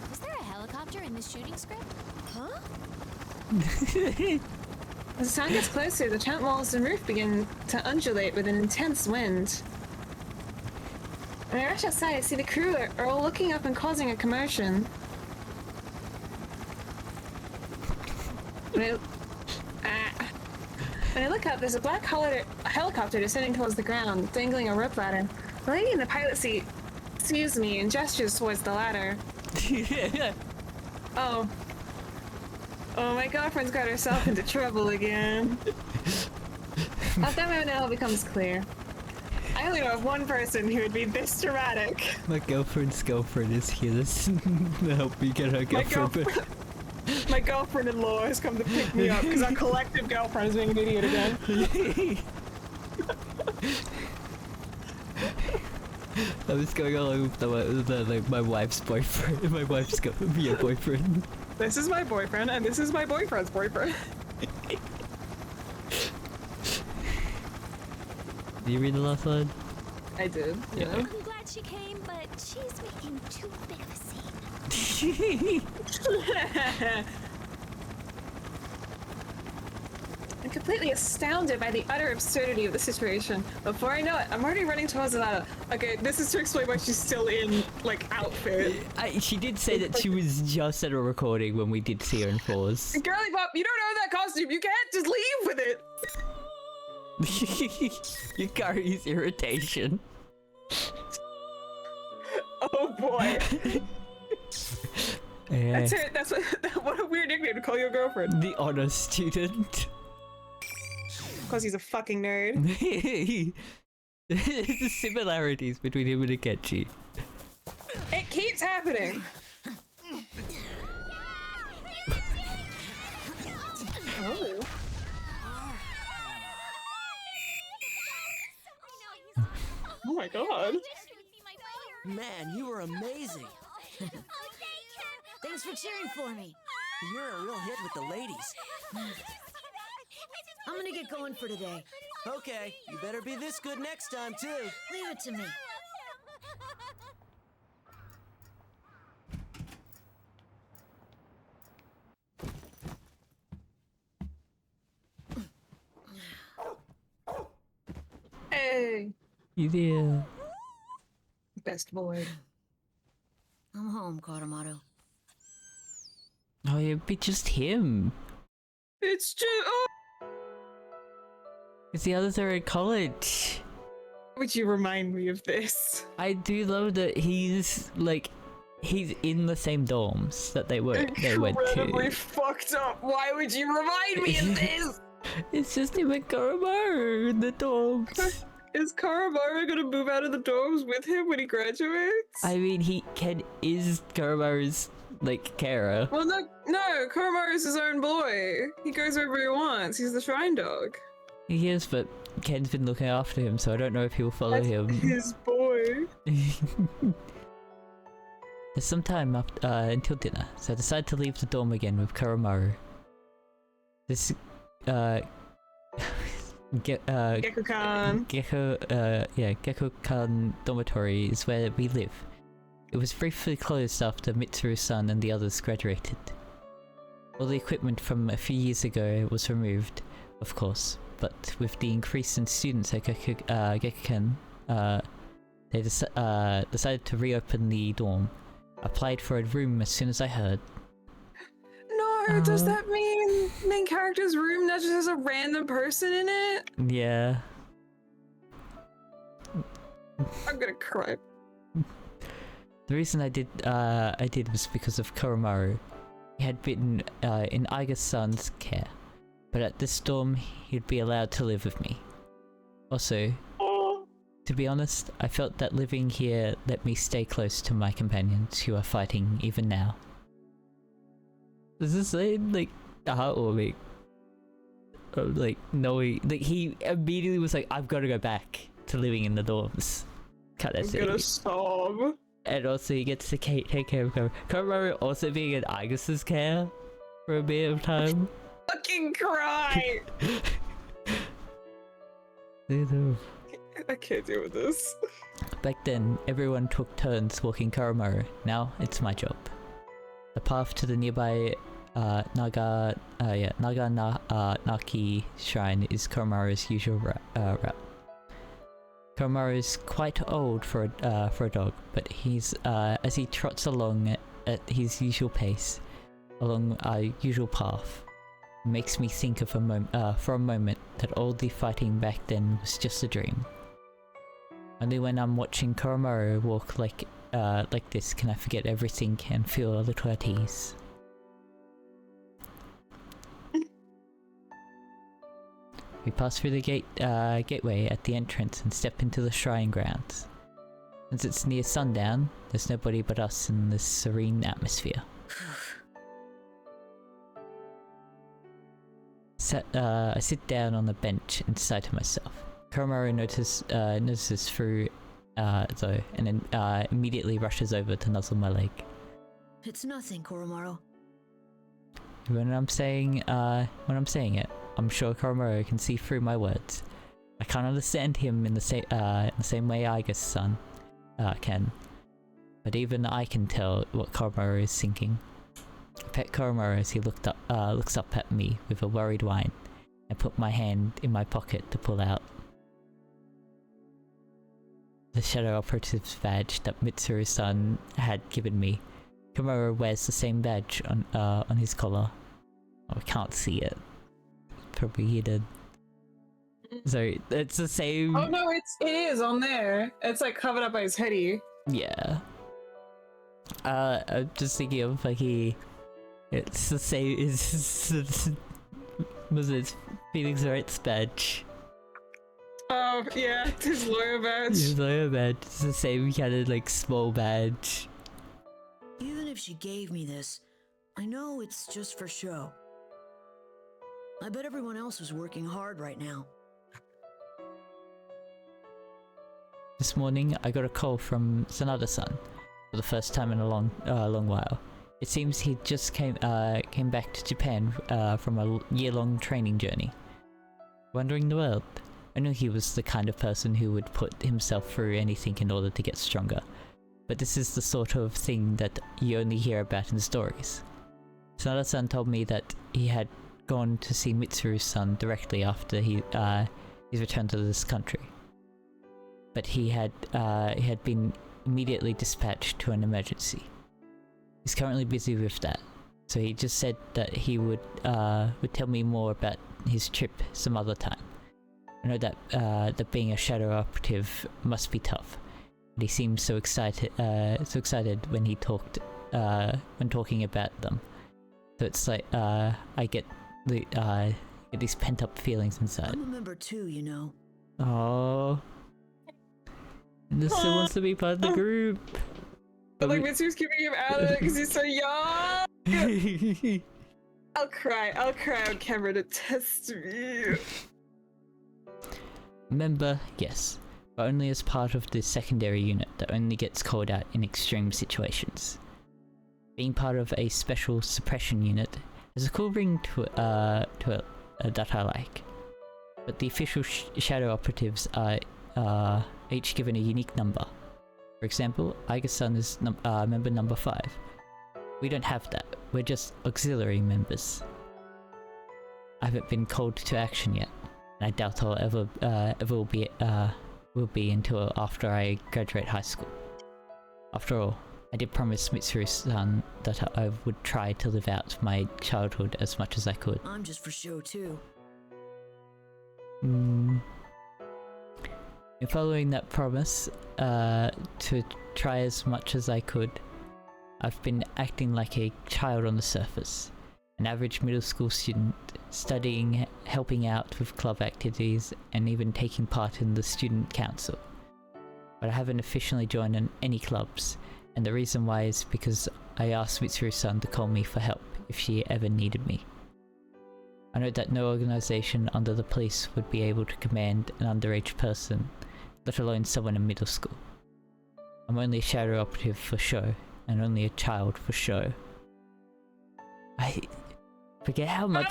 Was there a helicopter in this shooting script? Huh? As the sound gets closer, the tent walls and roof begin to undulate with an intense wind. When I rush outside, I see the crew are all looking up and causing a commotion. When I look up, there's a black helicopter descending towards the ground, dangling a rope ladder. The lady in the pilot seat sees me and gestures towards the ladder. Oh. Oh, my girlfriend's got herself into trouble again. At that moment, it all becomes clear. I only know of one person who would be this dramatic. My girlfriend's girlfriend is here to help me get her girlfriend back. My girlfriend-in-law has come to pick me up because our collective girlfriend is being an idiot again. I was going along with like my wife's boyfriend. My wife's gonna be a boyfriend. This is my boyfriend, and this is my boyfriend's boyfriend. Did you read the last line? I did. Yeah. I'm glad she came, but she's making too big of a scene. I'm completely astounded by the utter absurdity of the situation. Before I know it, I'm already running towards the ladder. Okay, this is to explain why she's still in, like, outfit. She did say that she was just at a recording when we did see her in Fours. Girly Pop, you don't own that costume. You can't just leave with it. You carries irritation. Oh boy. Yeah. That's it. That's what a weird nickname to call your girlfriend. The honor student. Because he's a fucking nerd. The similarities between him and Akechi. It keeps happening. Oh. Oh my god. Man, you were amazing. Thanks for cheering for me. You're a real hit with the ladies. I'm gonna get going for today. Okay, you better be this good next time, too. Leave it to me. Hey. You there? Best boy. I'm home, Karamado. Oh, it'd be just him. It's just. Oh. Because the others are at college. Would you remind me of this? I do love that he's in the same dorms that they went to. Incredibly fucked up. Why would you remind me of this? It's just him and Koromaru in the dorms. Is Koromaru gonna move out of the dorms with him when he graduates? I mean, is Koromaru's carer. Well, no, Koromaru's his own boy. He goes wherever he wants. He's the shrine dog. He is, but Ken's been looking after him, so I don't know if he'll follow him. His boy. There's some time until dinner, so I decide to leave the dorm again with Koromaru. This Gekko-kan. Gekko-kan dormitory is where we live. It was briefly closed after Mitsuru-san and the others graduated. All the equipment from a few years ago was removed, of course, but with the increase in students at Gekko-kan, they decided to reopen the dorm. I applied for a room as soon as I heard. No, does that mean main character's room now just has a random person in it? Yeah. I'm gonna cry. The reason I did was because of Koromaru. He had been in Aiga-san's care, but at this dorm he'd be allowed to live with me. Also, to be honest, I felt that living here let me stay close to my companions who are fighting even now. Does this say heartwarming? Knowing, he immediately was like, I've got to go back to living in the dorms. I'm gonna sob. And also he gets to take care of Koromaru. Koromaru also being in Aigus's care for a bit of time. Fucking cry! I can't deal with this. Back then, everyone took turns walking Koromaru. Now, it's my job. The path to the nearby Naganaki shrine is Koromaru's usual route. Koromaru is quite old for a dog, but he's as he trots along at his usual pace, along our usual path, it makes me think of for a moment that all the fighting back then was just a dream. Only when I'm watching Koromaru walk like this can I forget everything and feel a little at ease. We pass through the gateway at the entrance and step into the shrine grounds. Since it's near sundown, there's nobody but us in this serene atmosphere. I sit down on the bench and sigh to myself. Koromaru notices through, though, and then immediately rushes over to nuzzle my leg. It's nothing, Koromaru. When I'm saying it, I'm sure Koromaru can see through my words. I can't understand him in the same way Aiga's-san can, but even I can tell what Koromaru is thinking. I pet Koromaru as he looks up at me with a worried whine, and put my hand in my pocket to pull out the Shadow Operative's badge that Mitsuru-san had given me. Koromaru wears the same badge on his collar. Oh, I can't see it. Probably hidden. So it's the same. Oh no, it is on there. It's like covered up by his hoodie. Yeah. I'm just thinking of like it's the same. Was it Phoenix Wright's badge? Oh yeah, his lawyer badge. His lawyer badge. It's the same kind of like small badge. Even if she gave me this, I know it's just for show. I bet everyone else is working hard right now. This morning, I got a call from Sanada-san for the first time in a long while. It seems he just came back to Japan from a year-long training journey. Wandering the world. I knew he was the kind of person who would put himself through anything in order to get stronger. But this is the sort of thing that you only hear about in stories. Sanada-san told me that he had gone to see Mitsuru-san directly after his return to this country. But he had been immediately dispatched to an emergency. He's currently busy with that, so he just said that he would tell me more about his trip some other time. I know that being a shadow operative must be tough, but he seemed so excited when he talking about them. So it's like I get these pent up feelings inside. I'm a member too, you know. Oh. This still wants to be part of the group. But like Mitsu's keeping him out of it because he's so young. I'll cry on camera to test me. Member, yes, but only as part of the secondary unit that only gets called out in extreme situations. Being part of a special suppression unit has a cool ring to it that I like. But the official shadow operatives are each given a unique number. For example, Aiga-san is member number 5. We don't have that, we're just auxiliary members. I haven't been called to action yet, and I doubt I'll ever will be until after I graduate high school. After all, I did promise Mitsuru-san that I would try to live out my childhood as much as I could. I'm just for show too. In following that promise, to try as much as I could, I've been acting like a child on the surface. An average middle school student, studying, helping out with club activities, and even taking part in the student council. But I haven't officially joined any clubs, and the reason why is because I asked Mitsuru-san to call me for help if she ever needed me. I know that no organization under the police would be able to command an underage person, let alone someone in middle school. I'm only a shadow operative for show, and only a child for show. I forget how much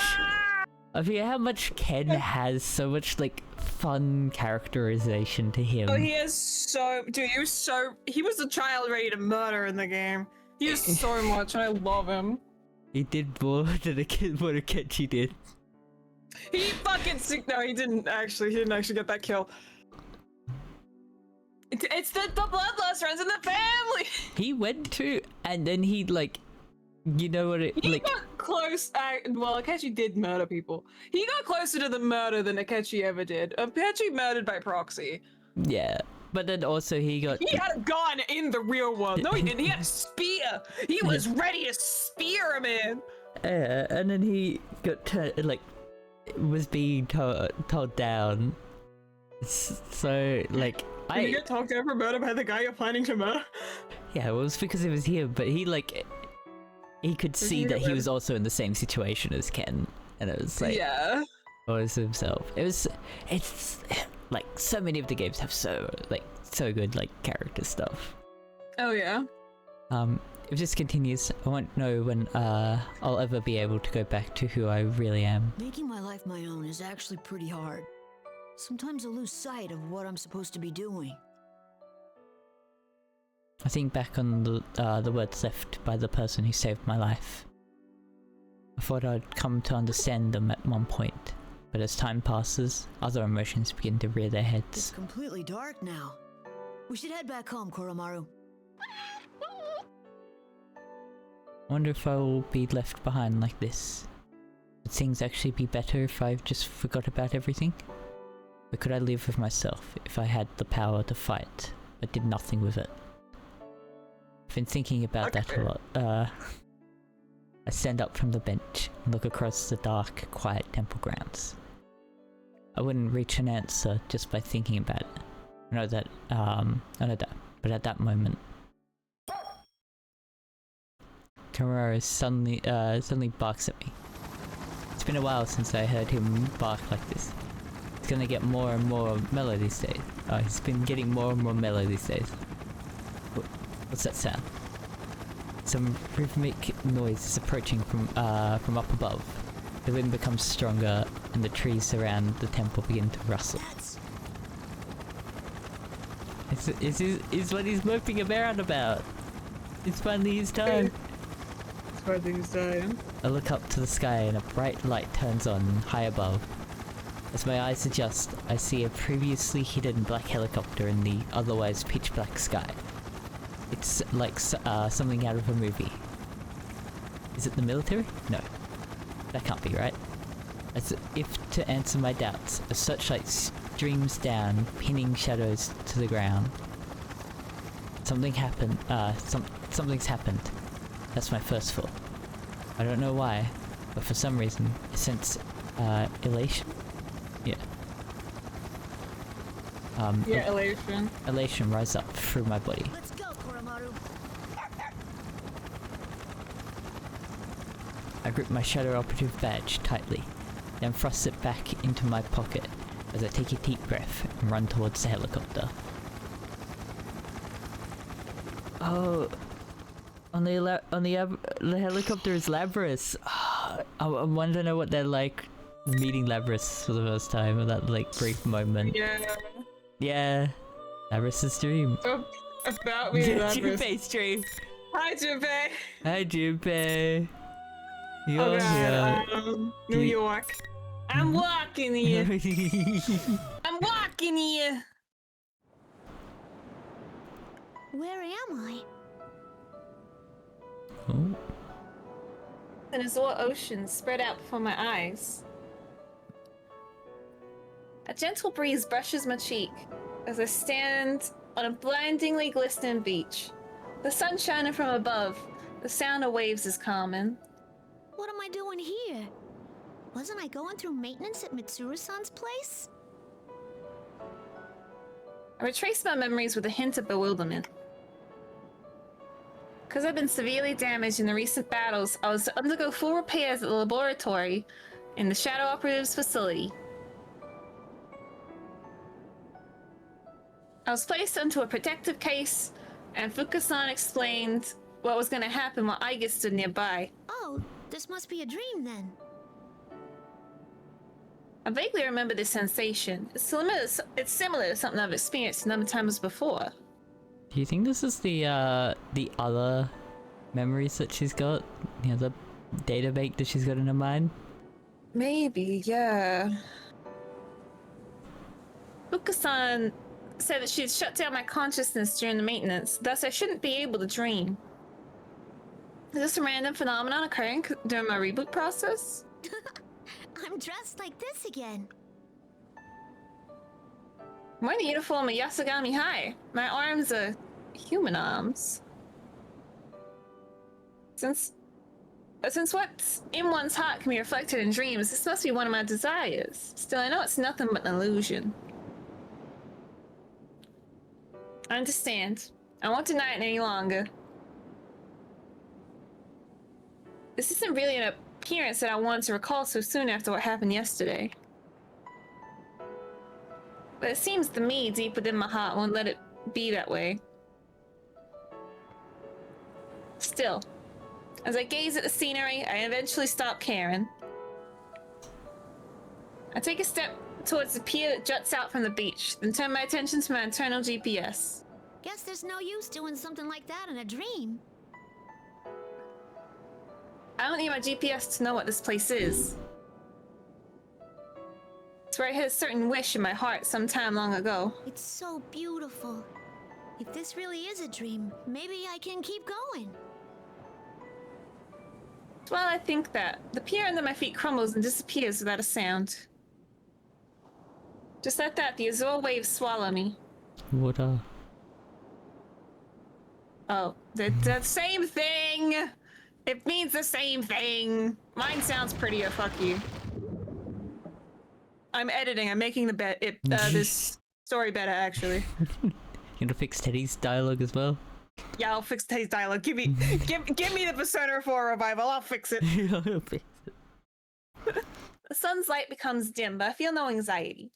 Ken has so much like fun characterization to him. Oh, he is so dude. He was a child ready to murder in the game. He is so much, and I love him. He did more than what Akechi did. He fucking sick. No, he didn't actually get that kill. It's the bloodlust runs in the family. He went to, and then he like, you know what it he like. got close. Well, Akechi did murder people. He got closer to the murder than Akechi ever did. Akechi murdered by proxy. Yeah, but then also he got. He had a gun in the real world. No, he didn't. He had a spear. He was ready to spear a man. Yeah, and then he got was being told down. So like Did you get talked over about by the guy you're planning to murder? Yeah, well, it was because it was him, but he could see that he was also in the same situation as Ken, and it was like, yeah, it was himself. It's like so many of the games have so good like character stuff. Oh yeah. If this continues, I won't know when I'll ever be able to go back to who I really am. Making my life my own is actually pretty hard. Sometimes I lose sight of what I'm supposed to be doing. I think back on the words left by the person who saved my life. I thought I'd come to understand them at one point, but as time passes, other emotions begin to rear their It's heads. completely dark now. We should head back home, Koromaru. I wonder if I will be left behind like this. Would things actually be better if I just forgot about everything? Or could I live with myself if I had the power to fight, but did nothing with it? I've been thinking about that a lot. I stand up from the bench and look across the dark, quiet temple grounds. I wouldn't reach an answer just by thinking about it. I know that, but at that moment, Tomorrow suddenly barks at me. It's been a while since I heard him bark like this. It's gonna get more and more mellow these days. Oh, he's been getting more and more mellow these days. What's that sound? Some rhythmic noise is approaching from up above. The wind becomes stronger, and the trees around the temple begin to rustle. Is what he's moping around about. It's finally his time. It's finally his time. I look up to the sky and a bright light turns on high above. As my eyes adjust, I see a previously hidden black helicopter in the otherwise pitch black sky. It's like something out of a movie. Is it the military? No. That can't be right. As if to answer my doubts, a searchlight streams down, pinning shadows to the ground. Something happened. Something's happened. That's my first thought. I don't know why, but for some reason, I sense elation. Yeah. Elation. Elation rise up through my body. Let's go, Koromaru. I grip my Shadow Operative badge tightly, then thrust it back into my pocket as I take a deep breath and run towards the helicopter. Oh, on the helicopter is Labras. I want to know what they're like meeting Labras for the first time, or that like brief moment. Yeah. Yeah, Labras' dream. Oh, about me, Labras. Junpei's dream. Hi, Junpei. Hi, Junpei. You're Oh here. God, New York. I'm walking here. I'm walking here. Where am I? Oh. An azure ocean spread out before my eyes. A gentle breeze brushes my cheek as I stand on a blindingly glistening beach. The sun shining from above. The sound of waves is calming. What am I doing here? Wasn't I going through maintenance at Mitsuru-san's place? I retrace my memories with a hint of bewilderment. Because I've been severely damaged in the recent battles, I was to undergo full repairs at the laboratory in the Shadow Operatives facility. I was placed into a protective case, and Fuka-san explained what was going to happen while Aiga stood nearby. Oh, this must be a dream then. I vaguely remember this sensation. It's similar to something I've experienced a number of times before. Do you think this is the other memories that she's got? You know, the data bank that she's got in her mind? Maybe, yeah. Fuka-san said that she'd shut down my consciousness during the maintenance, thus I shouldn't be able to dream. Is this a random phenomenon occurring during my reboot process? I'm dressed like this again. I'm wearing the uniform of Yasogami High. My arms are human arms. Since But since what's in one's heart can be reflected in dreams, this must be one of my desires. Still, I know it's nothing but an illusion. I understand. I won't deny it any longer. This isn't really an appearance that I wanted to recall so soon after what happened yesterday. But it seems to me, deep within my heart, won't let it be that way. Still, as I gaze at the scenery, I eventually stop caring. I take a step towards the pier that juts out from the beach, then turn my attention to my internal GPS. Guess there's no use doing something like that in a dream. I don't need my GPS to know what this place is. It's where I had a certain wish in my heart some time long ago. It's so beautiful. If this really is a dream, maybe I can keep going. Well, I think that the pier under my feet crumbles and disappears without a sound. Just like that, the azure waves swallow me. What Oh, the same thing! It means the same thing! Mine sounds prettier, fuck you. I'm editing, I'm making the this story better, actually. You gonna fix Teddy's dialogue as well? Yeah, I'll fix Teddy's dialogue. Give me the Persona 4 revival, I'll fix it. The sun's light becomes dim, but I feel no anxiety.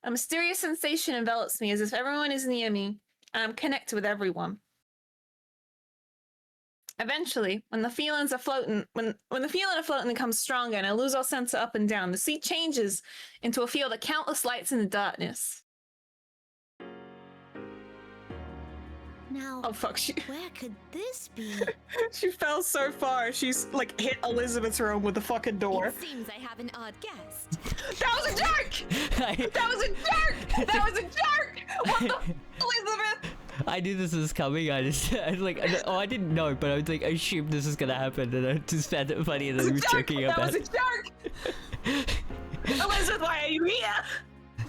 A mysterious sensation envelops me as if everyone is near me, and I'm connected with everyone. Eventually, when the feeling of floating becomes stronger and I lose all sense of up and down, the sea changes into a field of countless lights in the darkness. Now, oh fuck, where could this be? She fell so far, she's like hit Elizabeth's room with the fucking door. It seems I have an odd guest. That was a jerk! That was a jerk! That was a jerk! What the f, Elizabeth? I knew this was coming. I didn't know, but I was like, I assumed this was gonna happen, and I just found it funny that I was joking about it. That was a jerk! Elizabeth, why are you here?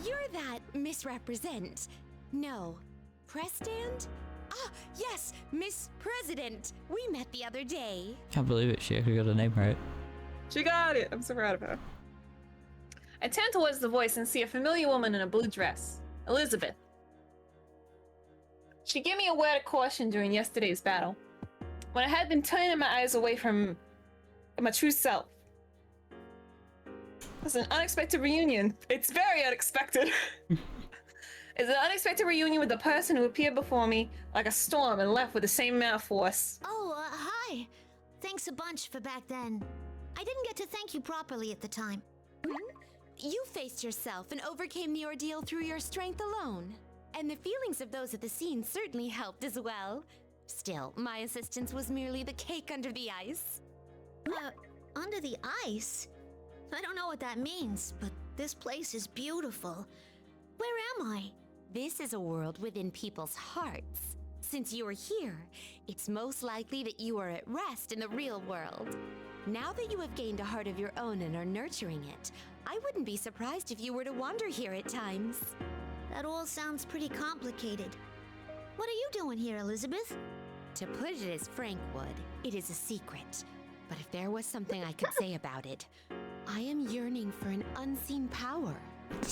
You're that misrepresent. No. Press stand? Ah, yes, Miss President. We met the other day. Can't believe it. She actually got her name right. She got it. I'm so proud of her. I turn towards the voice and see a familiar woman in a blue dress. Elizabeth. She gave me a word of caution during yesterday's battle, when I had been turning my eyes away from my true self. It's an unexpected reunion. It's very unexpected. It's an unexpected reunion with the person who appeared before me like a storm and left with the same amount of force. Oh, hi. Thanks a bunch for back then. I didn't get to thank you properly at the time. You faced yourself and overcame the ordeal through your strength alone. And the feelings of those at the scene certainly helped as well. Still, my assistance was merely the cake under the ice. Under the ice? I don't know what that means, but this place is beautiful. Where am I? This is a world within people's hearts. Since you are here, it's most likely that you are at rest in the real world. Now that you have gained a heart of your own and are nurturing it, I wouldn't be surprised if you were to wander here at times. That all sounds pretty complicated. What are you doing here, Elizabeth? To put it as Frank would, it is a secret. But if there was something I could say about it, I am yearning for an unseen power.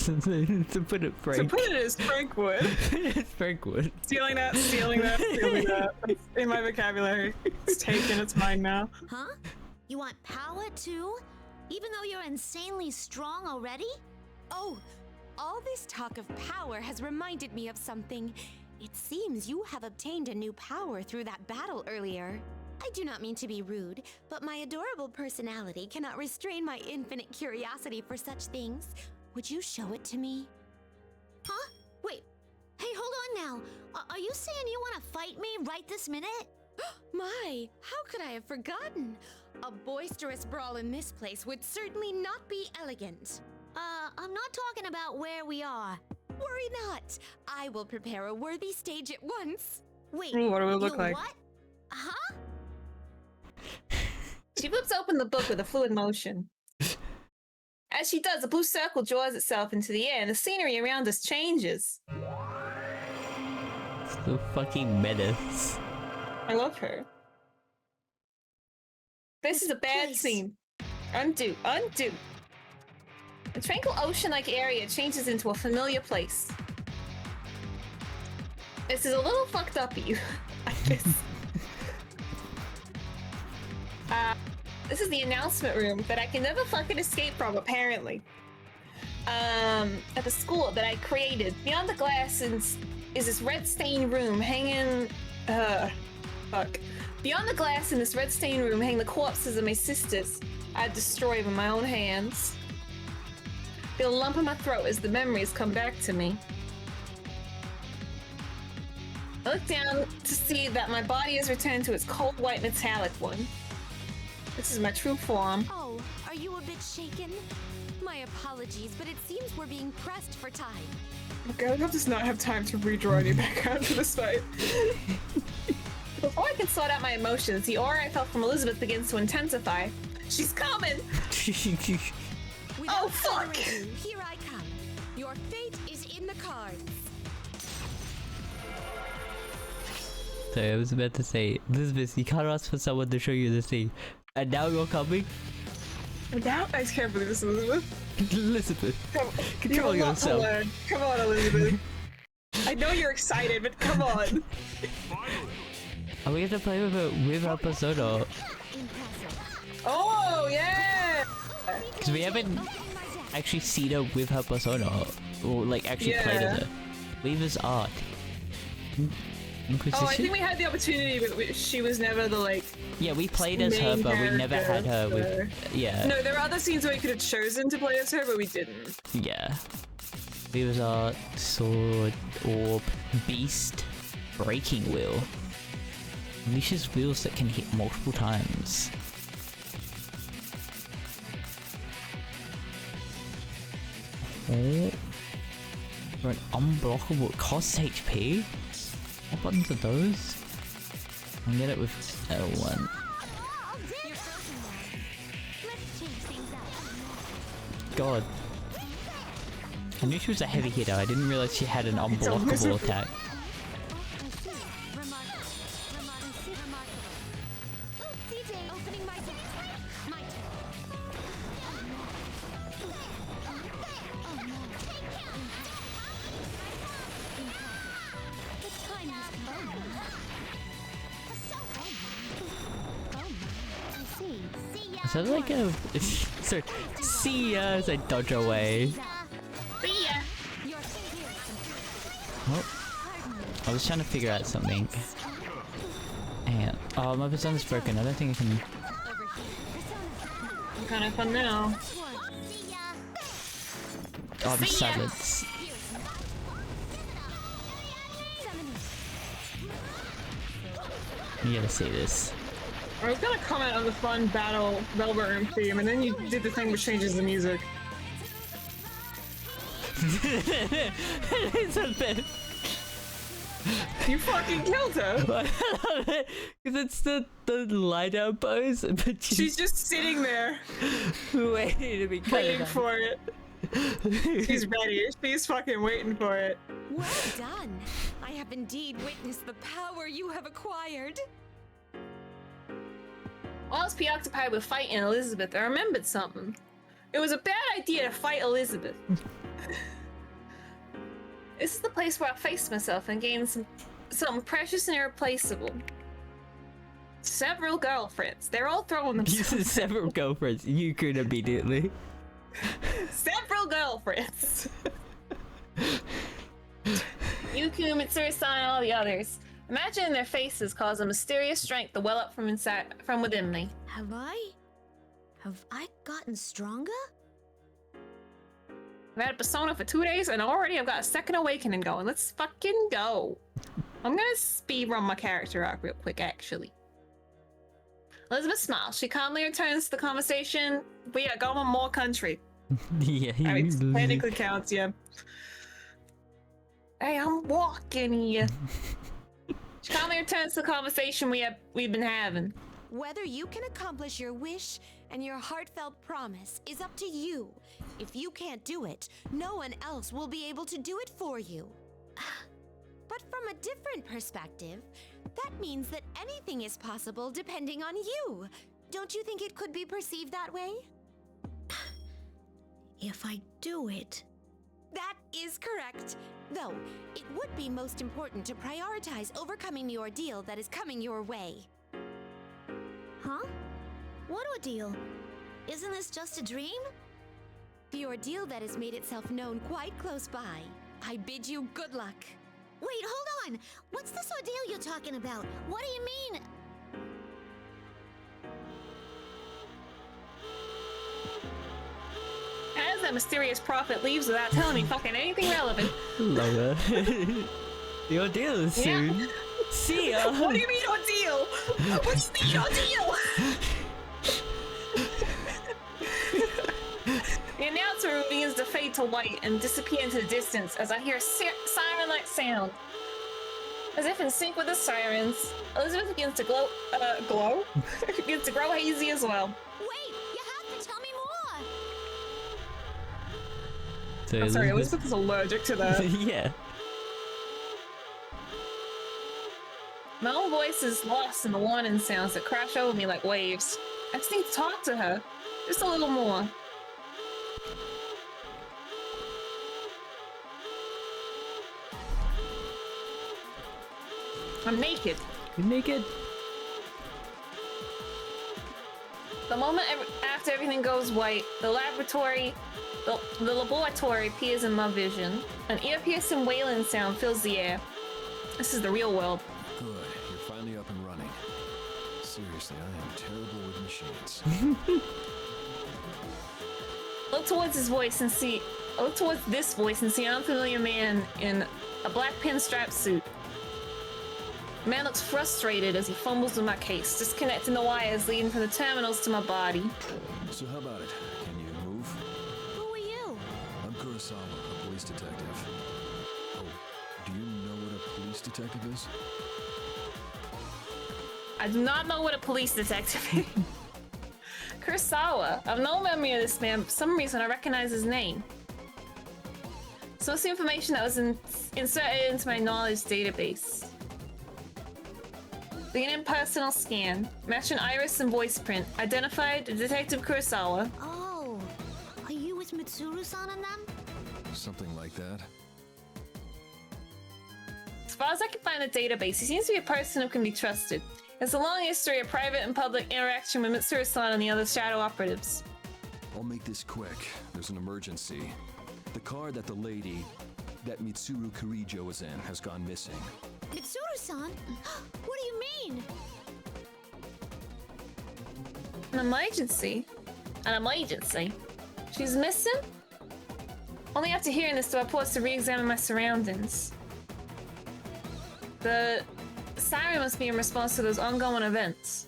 To put it Frank. To put it as Frank would. It's Frank would. Stealing that. It's in my vocabulary. It's taken, it's mine now. Huh? You want power too? Even though you're insanely strong already? Oh, all this talk of power has reminded me of something. It seems you have obtained a new power through that battle earlier. I do not mean to be rude, but my adorable personality cannot restrain my infinite curiosity for such things. Would you show it to me? Huh? Wait. Hey, hold on now. Are you saying you want to fight me right this minute? My, how could I have forgotten? A boisterous brawl in this place would certainly not be elegant. I'm not talking about where we are. Worry not. I will prepare a worthy stage at once. Wait, what do we look like? What? Huh? She flips open the book with a fluid motion. As she does, a blue circle draws itself into the air and the scenery around us changes. So fucking menace. I love her. This is a bad place. scene. Undo. The tranquil ocean-like area changes into a familiar place. This is a little fucked up, you. I guess. This is the announcement room that I can never fucking escape from, apparently. At the school that I created. Beyond the glass is this red stained room hanging. Fuck. Beyond the glass in this red stained room hang the corpses of my sisters I destroyed with my own hands. Feel a lump in my throat as the memories come back to me. I look down to see that my body has returned to its cold white metallic one. This is my true form. Oh, are you a bit shaken? My apologies, but it seems we're being pressed for time. Okay, I does not have time to redraw any background for this fight. Before I can sort out my emotions, the aura I felt from Elizabeth begins to intensify. She's coming! Oh, fuck! Here I come. Your fate is in the cards. Sorry, I was about to say, Elizabeth, you can't ask for someone to show you the scene. And now you're coming? Now? I can't believe this, Elizabeth. Elizabeth, control yourself. Come on, Elizabeth. I know you're excited, but come on. Are we going to play with our persona? Oh, yeah! Because we haven't actually seen her with her persona. Or, like, actually played as her. Weaver's art. Inquisition? Oh, I think we had the opportunity, but she was never the, like... Yeah, we played as her, but we never had her with... Yeah. No, there were other scenes where we could have chosen to play as her, but we didn't. Yeah. Weaver's art, sword, orb, beast, breaking wheel. Unleashes wheels that can hit multiple times. Oh. For an unblockable cost HP? What buttons are those? I can get it with L1. God. I knew she was a heavy hitter, I didn't realize she had an unblockable attack. Is that like a... sorry, see ya as I dodge away. See ya! Oh. I was trying to figure out something. And oh, my persona's broken. I don't think I can... I'm kind of fun now. Oh, I'm silenced. You gotta see this. I was gonna comment on the fun battle Velvet Room theme, and then you did the thing which changes the music. Elizabeth! You fucking killed her! I love it! Because it's the lie down pose, but she's just sitting there. Waiting to be cut waiting for it. She's ready. She's fucking waiting for it. Well done. I have indeed witnessed the power you have acquired. While I was preoccupied with fighting Elizabeth, I remembered something. It was a bad idea to fight Elizabeth. This is the place where I faced myself and gained something precious and irreplaceable. Several girlfriends. They're all throwing themselves. You said several girlfriends. You could immediately. Several girlfriends. Yuku, Mitsuri-san, and all the others. Imagining their faces caused a mysterious strength to well up from within me. Have I gotten stronger? I've had a persona for 2 days and already I've got a second awakening going. Let's fucking go. I'm gonna speed run my character arc real quick, actually. Elizabeth smiles. She calmly returns to the conversation. We are going more country. Yeah, I mean, technically counts, yeah. Hey, I'm walking here. She calmly returns to the conversation we've been having. Whether you can accomplish your wish and your heartfelt promise is up to you. If you can't do it, no one else will be able to do it for you. But from a different perspective, that means that anything is possible depending on you. Don't you think it could be perceived that way? If I do it... That is correct. Though, it would be most important to prioritize overcoming the ordeal that is coming your way. Huh? What ordeal? Isn't this just a dream? The ordeal that has made itself known quite close by. I bid you good luck. Wait, hold on! What's this ordeal you're talking about? What do you mean? As that mysterious prophet leaves without telling me fucking anything relevant. Love it. The ordeal is soon. Yeah. See ya! What do you mean ordeal? What do you mean ordeal? The announcer begins to fade to white and disappear into the distance as I hear a siren-like sound. As if in sync with the sirens, Elizabeth begins to glow? Begins to grow hazy as well. Wait, you have to tell me more! So I'm sorry, Elizabeth is allergic to that. Yeah. My own voice is lost in the warning sounds that crash over me like waves. I just need to talk to her. Just a little more. I'm naked. You're naked? The moment after everything goes white, the laboratory appears in my vision. An ear-piercing wailing sound fills the air. This is the real world. Good, you're finally up and running. Seriously, I am terrible with machines. Look towards this voice and see an unfamiliar man in a black pinstripe suit. The man looks frustrated as he fumbles with my case, disconnecting the wires leading from the terminals to my body. So how about it? Can you move? Who are you? I'm Kurosawa, a police detective. Oh, do you know what a police detective is? I do not know what a police detective is. Kurosawa. I've no memory of this man, but for some reason I recognize his name. So it's the information that was inserted into my knowledge database. The impersonal scan, matching iris and voice print, identified Detective Kurosawa. Oh, are you with Mitsuru-san and them? Something like that. As far as I can find in the database, he seems to be a person who can be trusted. He has a long history of private and public interaction with Mitsuru-san and the other shadow operatives. I'll make this quick. There's an emergency. The car that that Mitsuru Kirijo was in has gone missing. Mitsuru-san? What do you mean? An emergency? An emergency? She's missing? Only after hearing this do I pause to re-examine my surroundings. The siren must be in response to those ongoing events.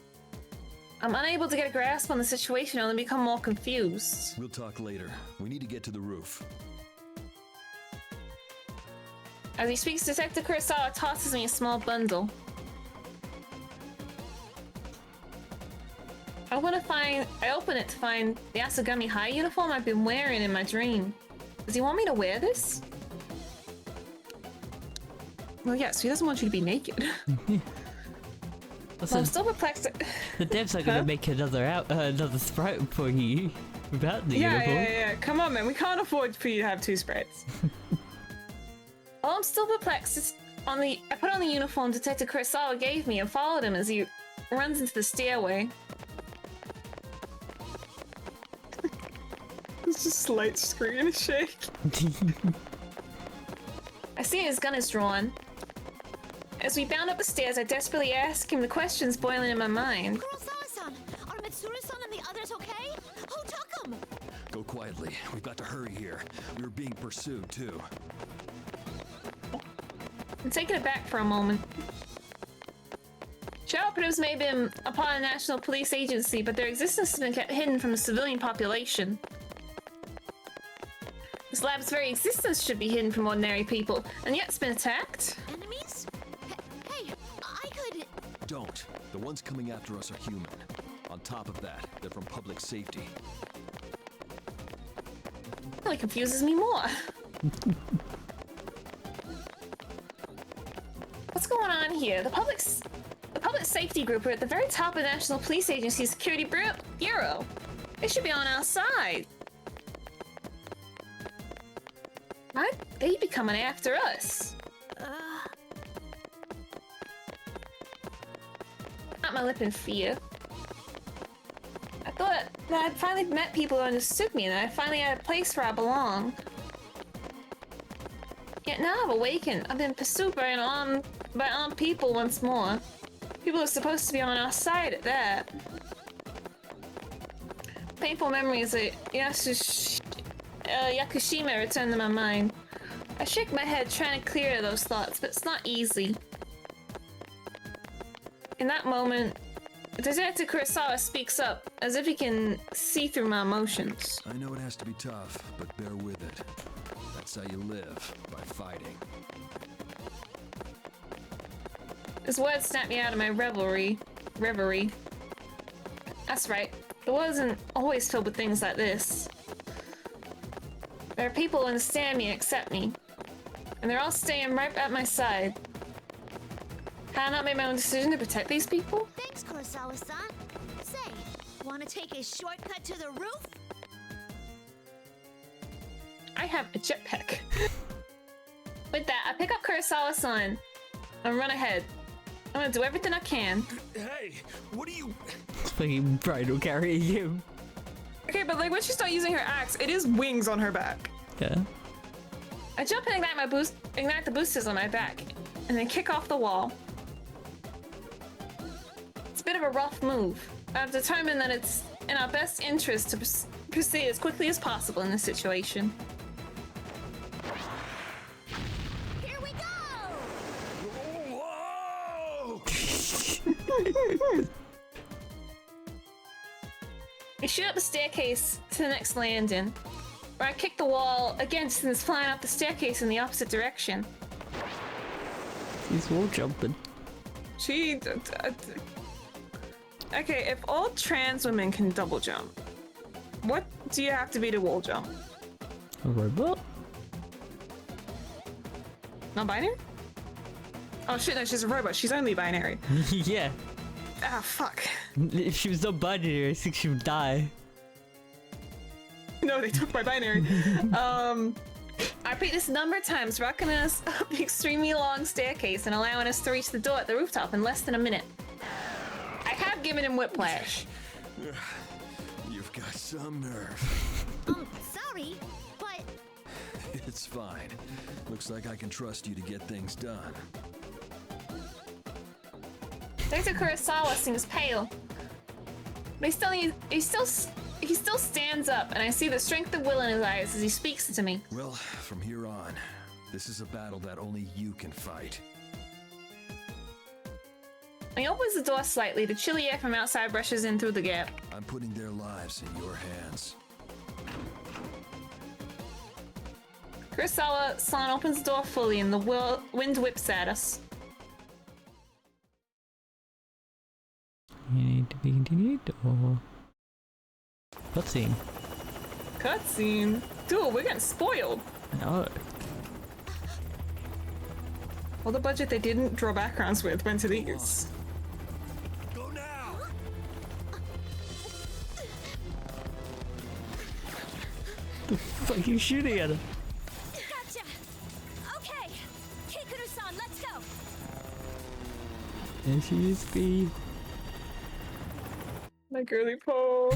I'm unable to get a grasp on the situation and only become more confused. We'll talk later. We need to get to the roof. As he speaks, Detective Kurosawa tosses me a small bundle. I open it to find the Asagami High uniform I've been wearing in my dream. Does he want me to wear this? Well, yes, he doesn't want you to be naked. Also, I'm still perplexed. The devs are gonna make another sprite for you without the uniform. Yeah. Come on, man. We can't afford for you to have two sprites. Well, I'm still perplexed. I put on the uniform Detective Kurosawa gave me and followed him as he runs into the stairway. It's just slight screen shake. I see his gun is drawn. As we bound up the stairs, I desperately ask him the questions boiling in my mind. Kurosawa-san, are Mitsuru-san and the others okay? Who took them? Go quietly. We've got to hurry here. We were being pursued, too. I'm taking it back for a moment. Shadow operatives may have been a part of the National Police Agency, but their existence has been kept hidden from the civilian population. This lab's very existence should be hidden from ordinary people, and yet it's been attacked. Enemies? Hey, I could... Don't. The ones coming after us are human. On top of that, they're from public safety. It only confuses me more. What's going on here? The public public safety group are at the very top of the National Police Agency's Security Bureau. They should be on our side. Why'd they be coming after us? Not my lip in fear. I thought that I'd finally met people who understood me and that I finally had a place where I belong. Yet now I've awakened. I've been pursued by armed people once more. People are supposed to be on our side at that. Painful memories of Yakushima return to my mind. I shake my head trying to clear those thoughts, but it's not easy. In that moment, Detective Kurosawa speaks up, as if he can see through my emotions. I know it has to be tough, but bear with it. That's how you live, by fighting. His words snapped me out of my reverie. That's right. It wasn't always filled with things like this. There are people who understand me and accept me. And they're all staying right at my side. Had I not made my own decision to protect these people? Thanks, Kurosawa-san. Say, want to take a shortcut to the roof? I have a jetpack. With that, I pick up Kurosawa-san and run ahead. I'm gonna do everything I can. Hey, what are you... It's fucking bridal carrying you. Okay, but like when she's not using her axe, it is wings on her back. Yeah. I jump and ignite the boosters on my back, and then kick off the wall. It's a bit of a rough move. I've determined that it's in our best interest to proceed as quickly as possible in this situation. Here we go! Whoa! I shoot up the staircase to the next landing, where I kick the wall again, since it's flying up the staircase in the opposite direction. He's wall jumping. Okay, if all trans women can double jump, what do you have to be to wall jump? A robot? Not binary? Oh shit, no, she's a robot. She's only binary. Yeah. Ah, fuck. If she was not binary, I think she would die. No, they took my binary. I repeat this a number of times, rocking us up the extremely long staircase and allowing us to reach the door at the rooftop in less than a minute. I have given him whiplash. You've got some nerve. Sorry, but... It's fine. Looks like I can trust you to get things done. Dr. Kurosawa seems pale. But he still stands up, and I see the strength of will in his eyes as he speaks to me. Well, from here on, this is a battle that only you can fight. He opens the door slightly. The chilly air from outside brushes in through the gap. I'm putting their lives in your hands. Kurosawa-san opens the door fully, and the wind whips at us. You need to be continued, or... Cutscene. Cutscene? Dude, we're getting spoiled. No. All the budget they didn't draw backgrounds with went to these. Go now! The fuck are you shooting at her? Gotcha! Okay! Kikuru-san, let's go! And she is speed. My girly Paul.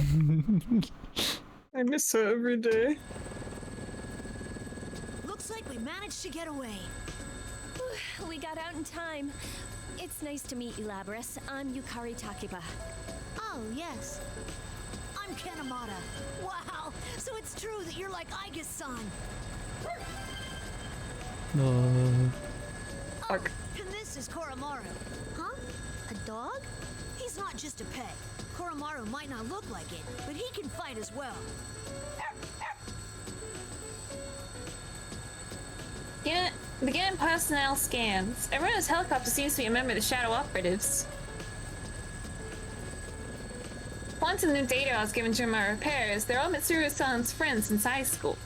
I miss her every day. Looks like we managed to get away. We got out in time. It's nice to meet you, Labras. I'm Yukari Takiba. Oh, yes. I'm Kanemata. Wow, so it's true that you're like Aiga's-san. No. Oh, and this is Koromaru. Huh? A dog? He's not just a pet. Koromaru might not look like it, but he can fight as well. Begin personnel scans. Everyone in this helicopter seems to be a member of the Shadow Operatives. According to the new data I was given during my repairs, they're all Mitsuru-san's friends since high school.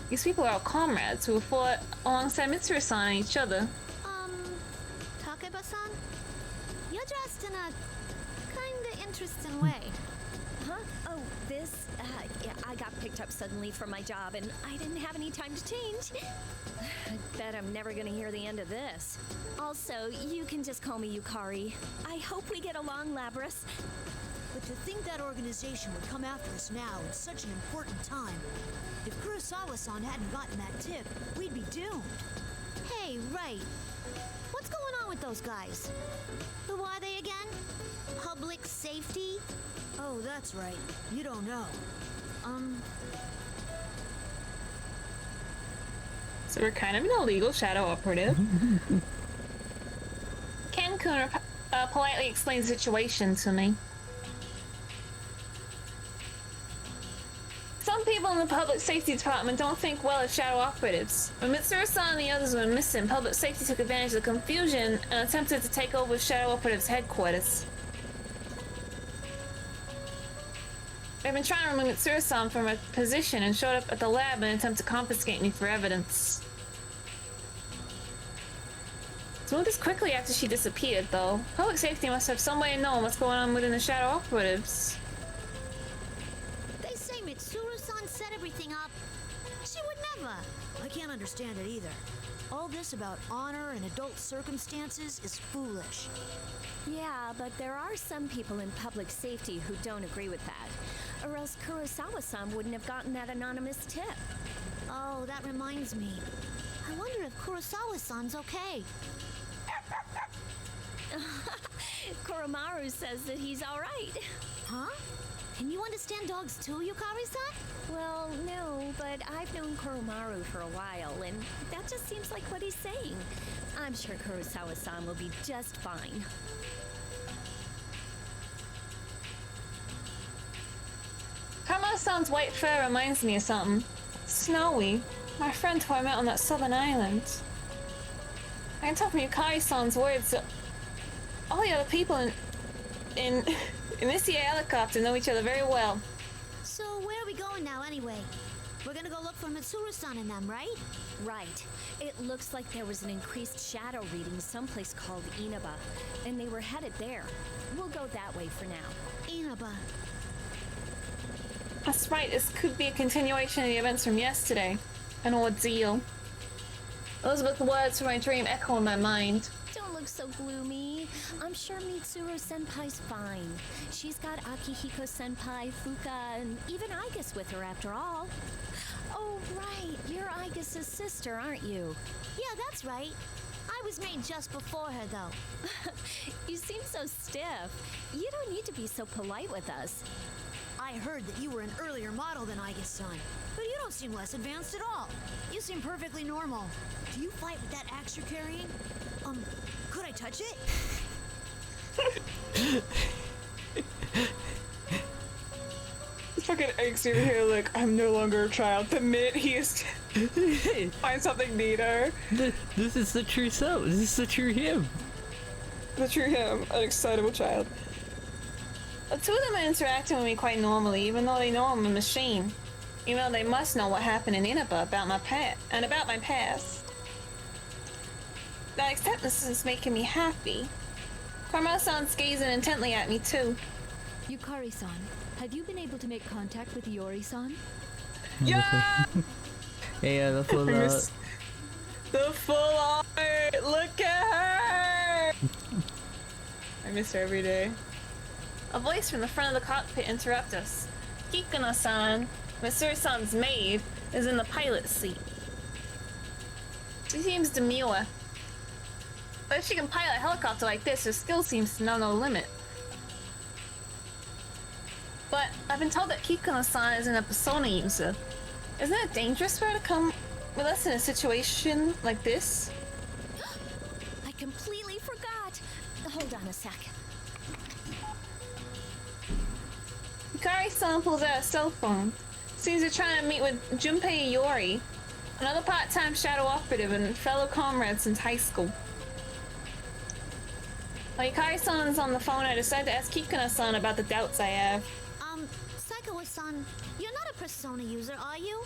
These people are all comrades who have fought alongside Mitsuru-san and each other. Takeba-san? You're dressed in a kinda interesting way. Huh? Oh, this? Yeah, I got picked up suddenly from my job and I didn't have any time to change. I bet I'm never gonna hear the end of this. Also, you can just call me Yukari. I hope we get along, Labras. But to think that organization would come after us now in such an important time. If Kurosawa-san hadn't gotten that tip, we'd be doomed. Hey, right. What's going on with those guys? Who are they again? Public safety? Oh, that's right. You don't know. So we're kind of an illegal shadow operative. Ken-kun politely explains the situation to me. Some people in the public safety department don't think well of shadow operatives. When Mitsuru-san and the others were missing, public safety took advantage of the confusion and attempted to take over shadow operatives' headquarters. They've been trying to remove Mitsuru-san from her position and showed up at the lab in an attempt to confiscate me for evidence. To move this quickly after she disappeared, though, public safety must have some way of knowing what's going on within the shadow operatives. They say Mitsuru-san set everything up. She would never. I can't understand it either. All this about honor and adult circumstances is foolish. Yeah, but there are some people in public safety who don't agree with that. Or else Kurosawa-san wouldn't have gotten that anonymous tip. Oh, that reminds me. I wonder if Kurosawa-san's okay. Koromaru says that he's all right. Huh? Can you understand dogs too, Yukari-san? Well, no, but I've known Koromaru for a while, and that just seems like what he's saying. I'm sure Kurosawa-san will be just fine. Kamaru-san's white fur reminds me of something. Snowy. My friend who I met on that southern island. I can tell from Yukari-san's words that all the other people in this here helicopter know each other very well. So where are we going now anyway? We're gonna go look for Mitsuru-san and them, right? Right. It looks like there was an increased shadow reading someplace called Inaba, and they were headed there. We'll go that way for now. Inaba. That's right, this could be a continuation of the events from yesterday. An ordeal. Elizabeth's words from my dream echo in my mind. Don't look so gloomy. I'm sure Mitsuru-senpai's fine. She's got Akihiko-senpai, Fuka, and even Aigus with her after all. Oh, right. You're Aigus' sister, aren't you? Yeah, that's right. I was made just before her, though. You seem so stiff. You don't need to be so polite with us. I heard that you were an earlier model than Aigus-san, but you don't seem less advanced at all. You seem perfectly normal. Do you fight with that axe you're carrying? Could I touch it? This fucking angst over here, like, I'm no longer a child. The minute he is find something neater. This is the true self. This is the true him. The true him, an excitable child. The two of them are interacting with me quite normally, even though they know I'm a machine. Even though they must know what happened in Inaba about my past. That acceptance is making me happy. Koromaru-san's gazing intently at me too. Yukari-san, have you been able to make contact with Iori-san? Yeah! Yeah, the full art. The full art! Look at her! I miss her every day. A voice from the front of the cockpit interrupts us. Kikuno-san, Mitsuru-san's maid, is in the pilot's seat. She seems demure. But if she can pilot a helicopter like this, her skill seems to know no limit. But I've been told that Kikuno-san isn't a persona user. Isn't it dangerous for her to come with us in a situation like this? I completely forgot. Hold on a sec. Yukari-san pulls out a cell phone. Seems they're trying to meet with Junpei Iori, another part-time shadow operative and fellow comrade since high school. While Yukari-san is on the phone, I decide to ask Kikuno-san about the doubts I have. Saikawa-san, you're not a persona user, are you?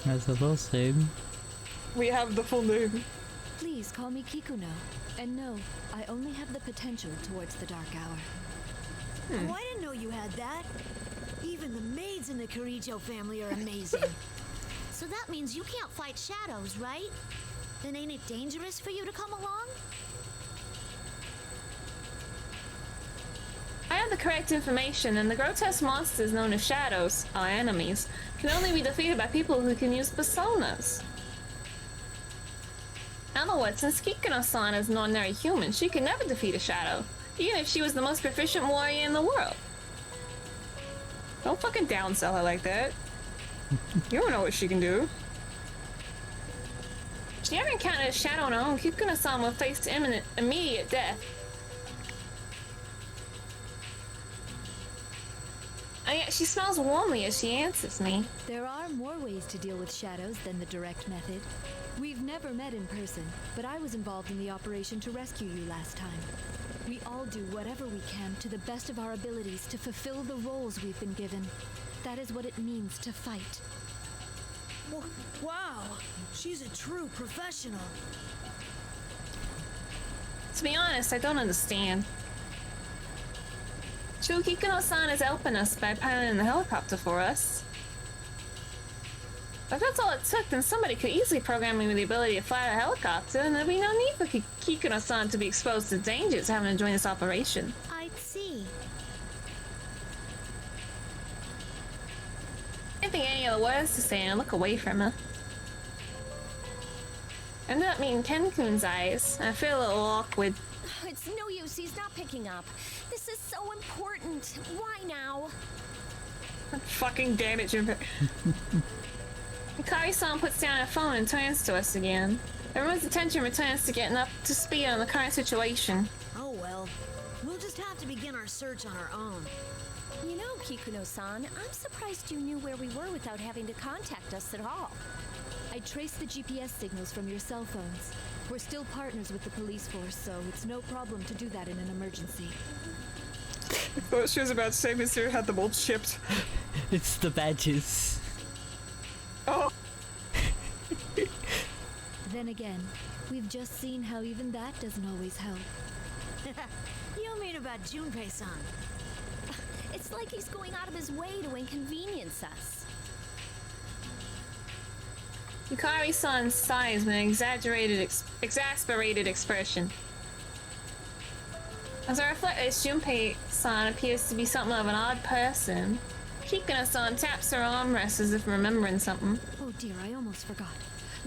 That's the full name. We have the full name. Please call me Kikuno. And no, I only have the potential towards the dark hour. Oh, I didn't know you had that. Even the maids in the Kirijo family are amazing. So that means you can't fight shadows, right? Then ain't it dangerous for you to come along? I have the correct information, and the grotesque monsters known as shadows, our enemies, can only be defeated by people who can use personas. In other words, since Kikuno-san is an ordinary human, she can never defeat a shadow, even if she was the most proficient warrior in the world. Don't fucking downsell her like that. You don't know what she can do. If she ever encountered a shadow on her own, Kikuno-san will face immediate death. And yet she smiles warmly as she answers me. There are more ways to deal with shadows than the direct method. We've never met in person, but I was involved in the operation to rescue you last time. We all do whatever we can to the best of our abilities to fulfill the roles we've been given. That is what it means to fight. Wow, she's a true professional. To be honest, I don't understand. True, Kikuno-san is helping us by piloting the helicopter for us. But if that's all it took, then somebody could easily program me with the ability to fly a helicopter, and there'd be no need for Kikuno-san to be exposed to dangers having to join this operation. I'd see. I didn't think any other words to say and I look away from her. I ended up meeting Ken-kun's eyes, and I feel a little awkward. It's no use, he's not picking up. This is so important. Why now? Fucking damn it, Junpei. Hikari-san puts down her phone and turns to us again. Everyone's attention returns to getting up to speed on the current situation. Oh well. We'll just have to begin our search on our own. You know, Kikuno-san, I'm surprised you knew where we were without having to contact us at all. I traced the GPS signals from your cell phones. We're still partners with the police force, so it's no problem to do that in an emergency. I thought she was about to say Mitsuru had them all chipped. It's the badges. Oh. Then again, we've just seen how even that doesn't always help. You mean about Junpei-san? It's like he's going out of his way to inconvenience us. Hikari-san sighs with an exasperated expression. As I reflect this, Junpei-san appears to be something of an odd person. Kikuno-san taps her armrest as if remembering something. Oh dear, I almost forgot.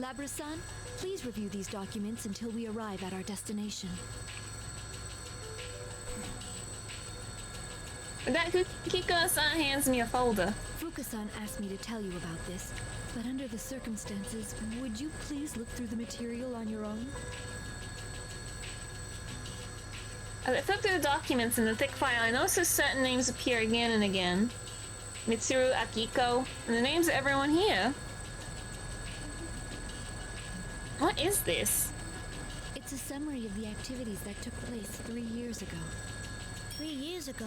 Labra-san, please review these documents until we arrive at our destination. With that, Kikuno-san hands me a folder. Fuka-san asked me to tell you about this, but under the circumstances, would you please look through the material on your own? As I flip through the documents in the thick file, I notice certain names appear again and again. Mitsuru, Akiko, and the names of everyone here. What is this? It's a summary of the activities that took place 3 years ago. 3 years ago?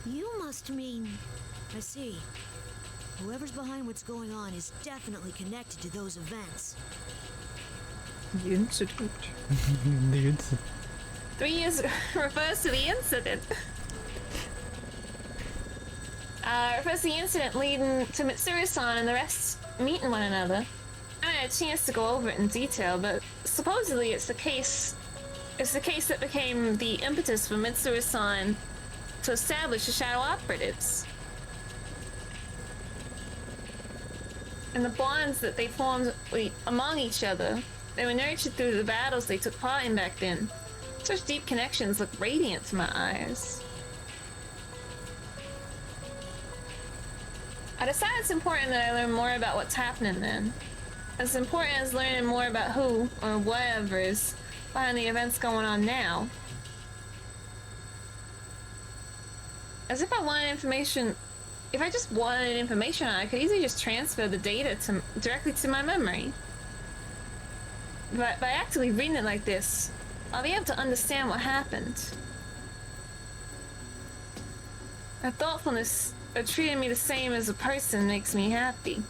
You must mean... I see. Whoever's behind what's going on is definitely connected to those events. The incident. The incident. 3 years refers to the incident. Refers to the incident leading to Mitsuru-san and the rest meeting one another. I haven't had a chance to go over it in detail, but supposedly it's the case that became the impetus for Mitsuru-san to establish the Shadow Operatives. And the bonds that they formed among each other, they were nurtured through the battles they took part in back then. Such deep connections look radiant to my eyes. I decide it's important that I learn more about what's happening then. As important as learning more about who, or whatever, is behind the events going on now. As if I wanted information... If I just wanted information on it, I could easily just transfer the data directly to my memory. But by actively reading it like this, I'll be able to understand what happened. Her thoughtfulness of treating me the same as a person makes me happy.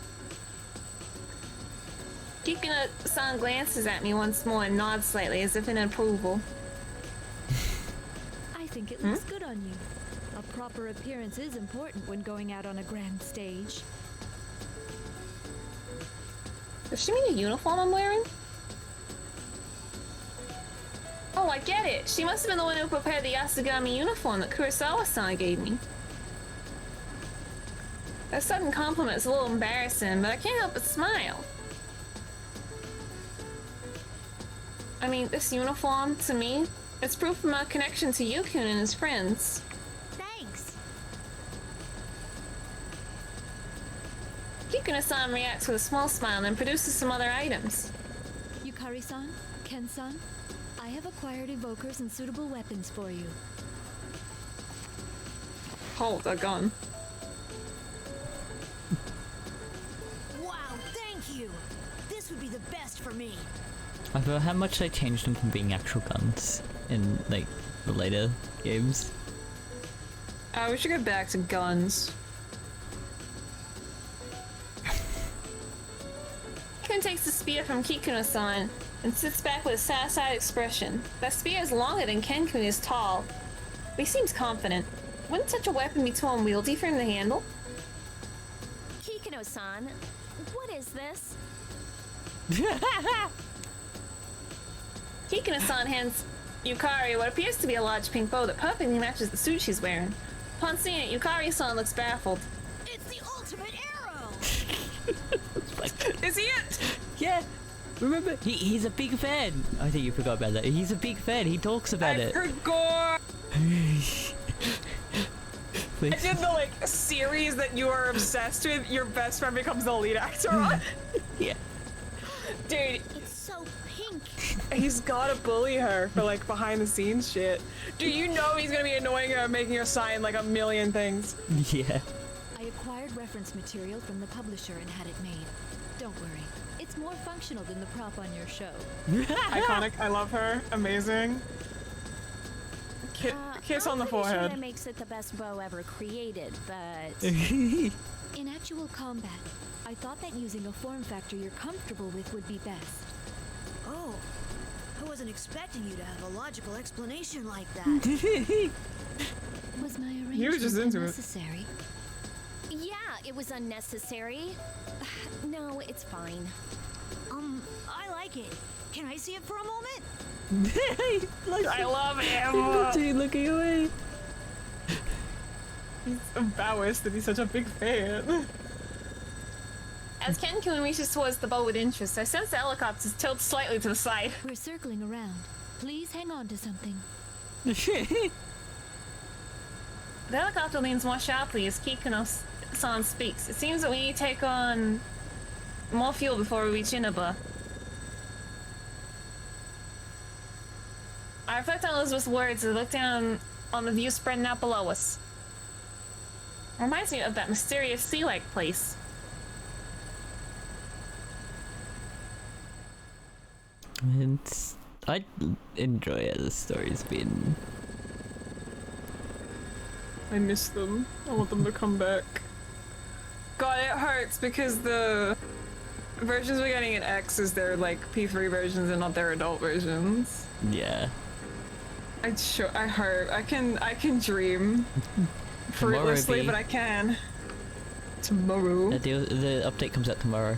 Kikuna-san glances at me once more and nods slightly as if in approval. I think it looks good on you. A proper appearance is important when going out on a grand stage. Does she mean a uniform I'm wearing? Oh, I get it. She must have been the one who prepared the Yasugami uniform that Kurosawa-san gave me. That sudden compliment is a little embarrassing, but I can't help but smile. I mean, this uniform, to me, it's proof of my connection to Yukun and his friends. Thanks. Kikuna-san reacts with a small smile and then produces some other items. Yukari-san, Ken-san, I have acquired evokers and suitable weapons for you. Hold a gun. Wow, thank you. This would be the best for me. I feel how much they changed them from being actual guns in, like, the later games. We should go back to guns. Ken takes the spear from Kikuno-san and sits back with a satisfied expression. That spear is longer than Ken-kun is tall, but he seems confident. Wouldn't such a weapon be too unwieldy for him to handle? Kikuno-san, what is this? Kikuno-san hands Yukari what appears to be a large pink bow that perfectly matches the suit she's wearing. Upon seeing it, Yukari-san looks baffled. It's the ultimate arrow! Is he it? Yeah! Remember, he's a big fan! I think you forgot about that. He's a big fan, he talks about it. I forgot! I did the, like, series that you are obsessed with, your best friend becomes the lead actor on. Yeah. Dude, It's so pink. he's gotta bully her for, like, behind the scenes shit. Do you know he's gonna be annoying her, making her sign, like, a million things? Yeah. I acquired reference material from the publisher and had it made. Don't worry, it's more functional than the prop on your show. Iconic, I love her, amazing. Kiss on the I'm pretty forehead. Sure that makes it the best bow ever created, but In actual combat, I thought that using a form factor you're comfortable with would be best. Oh, I wasn't expecting you to have a logical explanation like that. Was my You were just arrangement into it. unnecessary? yeah, it was unnecessary. No, it's fine. I like it. Can I see it for a moment? I love him! Dude, looking away. He's embarrassed that he's such a big fan. As Ken-kun reaches towards the bow with interest, I sense the helicopters tilt slightly to the side. We're circling around. Please hang on to something. The helicopter leans more sharply as Kikuno-san speaks. It seems that we need to take on more fuel before we reach Inaba. I reflect on Elizabeth's words as I look down on the view spreading out below us. It reminds me of that mysterious sea-like place. I enjoy it, the story's been. I miss them. I want them to come back. God, it hurts because the versions we're getting in X is their like P3 versions and not their adult versions. Yeah. I hurt. I can dream fruitlessly, but I can. Tomorrow. The update comes out tomorrow.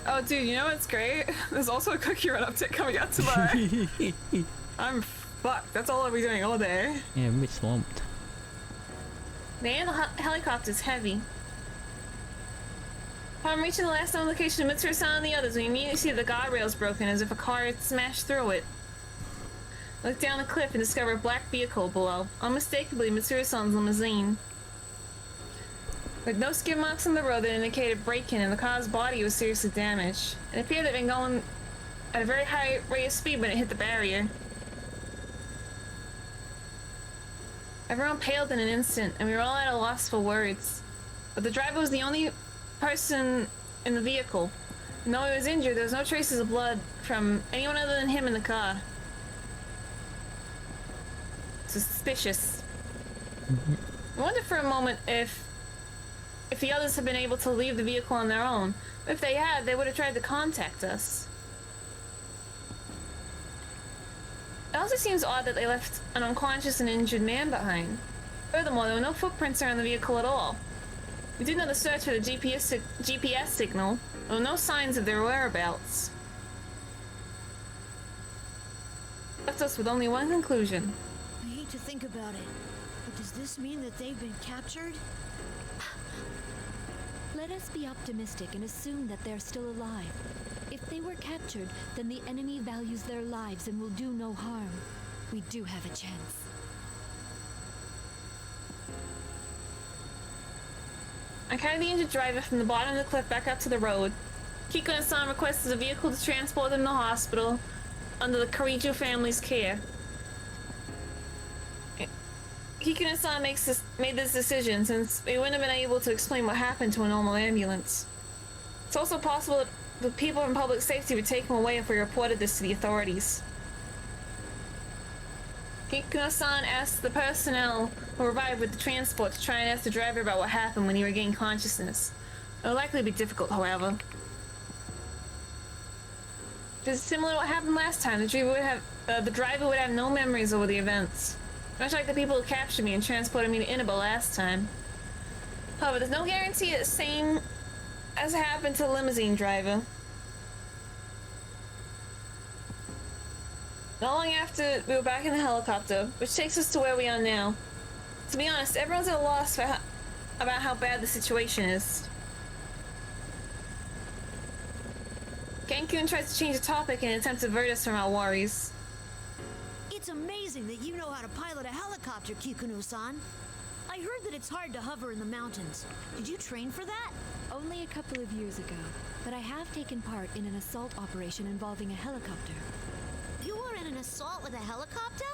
Oh, dude, you know what's great? There's also a Cookie Run update coming out tomorrow. I'm fucked. That's all I'll be doing all day. Yeah, I'm a bit swamped. The air in the helicopter's heavy. Upon reaching the last known location of Mitsuru-san and the others, we immediately see the guardrails broken as if a car had smashed through it. Look down the cliff and discover a black vehicle below, unmistakably Mitsuru-san's limousine. With no skid marks on the road that indicated break-in, and the car's body was seriously damaged. It appeared to have been going at a very high rate of speed when it hit the barrier. Everyone paled in an instant, and we were all at a loss for words. But the driver was the only person in the vehicle. And though he was injured, there was no traces of blood from anyone other than him in the car. Suspicious. I wondered for a moment if if the others had been able to leave the vehicle on their own. If they had, they would have tried to contact us. It also seems odd that they left an unconscious and injured man behind. Furthermore, there were no footprints around the vehicle at all. We did another search for the GPS signal. There were no signs of their whereabouts. Left us with only one conclusion. I hate to think about it, but does this mean that they've been captured? Let us be optimistic and assume that they're still alive. If they were captured, then the enemy values their lives and will do no harm. We do have a chance. I carried the injured driver from the bottom of the cliff back up to the road. Kiko and San requested a vehicle to transport them to the hospital under the Karijo family's care. Kiko and San made this decision since they wouldn't have been able to explain what happened to a normal ambulance. It's also possible that the people from public safety would take him away if we reported this to the authorities. Kikuno-san asked the personnel who arrived with the transport to try and ask the driver about what happened when he regained consciousness. It will likely be difficult, however. It's similar to what happened last time. The driver would have no memories over the events. Much like the people who captured me and transported me to Inaba last time. However, there's no guarantee it's the same as happened to the limousine driver. Not long after, we were back in the helicopter, which takes us to where we are now. To be honest, everyone's at a loss about how bad the situation is. Genkun tries to change the topic in an attempt to divert us from our worries. It's amazing that you know how to pilot a helicopter, Kikuno-san. I heard that it's hard to hover in the mountains. Did you train for that? Only a couple of years ago, but I have taken part in an assault operation involving a helicopter. You were in an assault with a helicopter?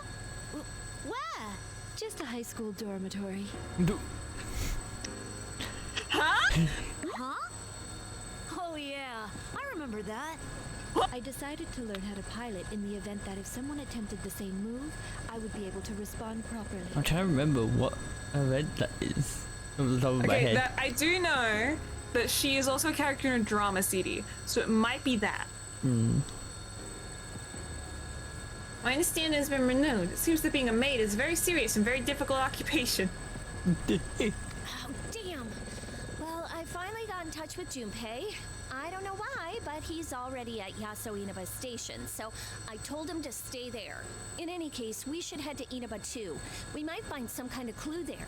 Where? Just a high school dormitory. Huh? Huh? Oh yeah, I remember that. I decided to learn how to pilot in the event that if someone attempted the same move, I would be able to respond properly. I'm trying to remember what event that is from the top of my head. I do know that she is also a character in a drama CD, so it might be that. My understanding has been renewed. It seems that being a maid is a very serious and very difficult occupation. Oh, damn. Well, I finally got in touch with Junpei. I don't know why, but he's already at Yaso Inaba Station, so I told him to stay there. In any case, we should head to Inaba too. We might find some kind of clue there.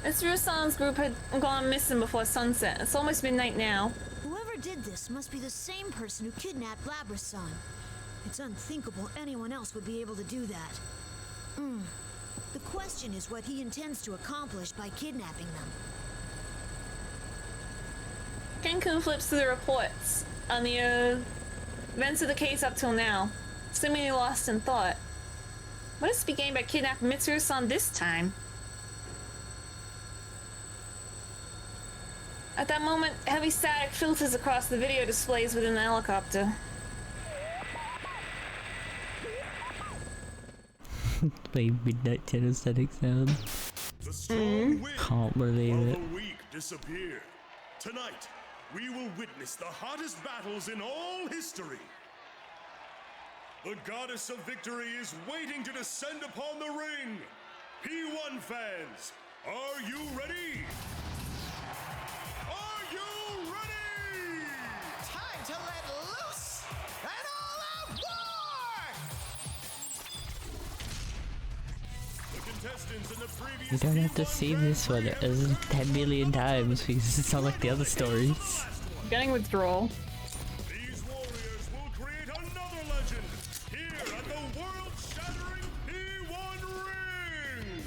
Mitsuru-san's group had gone missing before sunset. It's almost midnight now. Whoever did this must be the same person who kidnapped Labra-san. It's unthinkable anyone else would be able to do that. The question is what he intends to accomplish by kidnapping them. Genkun flips through the reports on the events of the case up till now, seemingly lost in thought. What is to be gained by kidnapping Mitsuru-san this time? At that moment, heavy static filters across the video displays within the helicopter. Play midnight tenor static sound. The strong wind Can't believe while it. the weak disappear. Tonight, we will witness the hottest battles in all history. The goddess of victory is waiting to descend upon the ring. P1 fans, are you ready? Are you ready? Time to let loose an all-out war! The contestants in the previous You don't have to see this one as 10 million times because it's not like the other stories. Getting withdrawal. These warriors will create another legend here at the world-shattering P1 ring!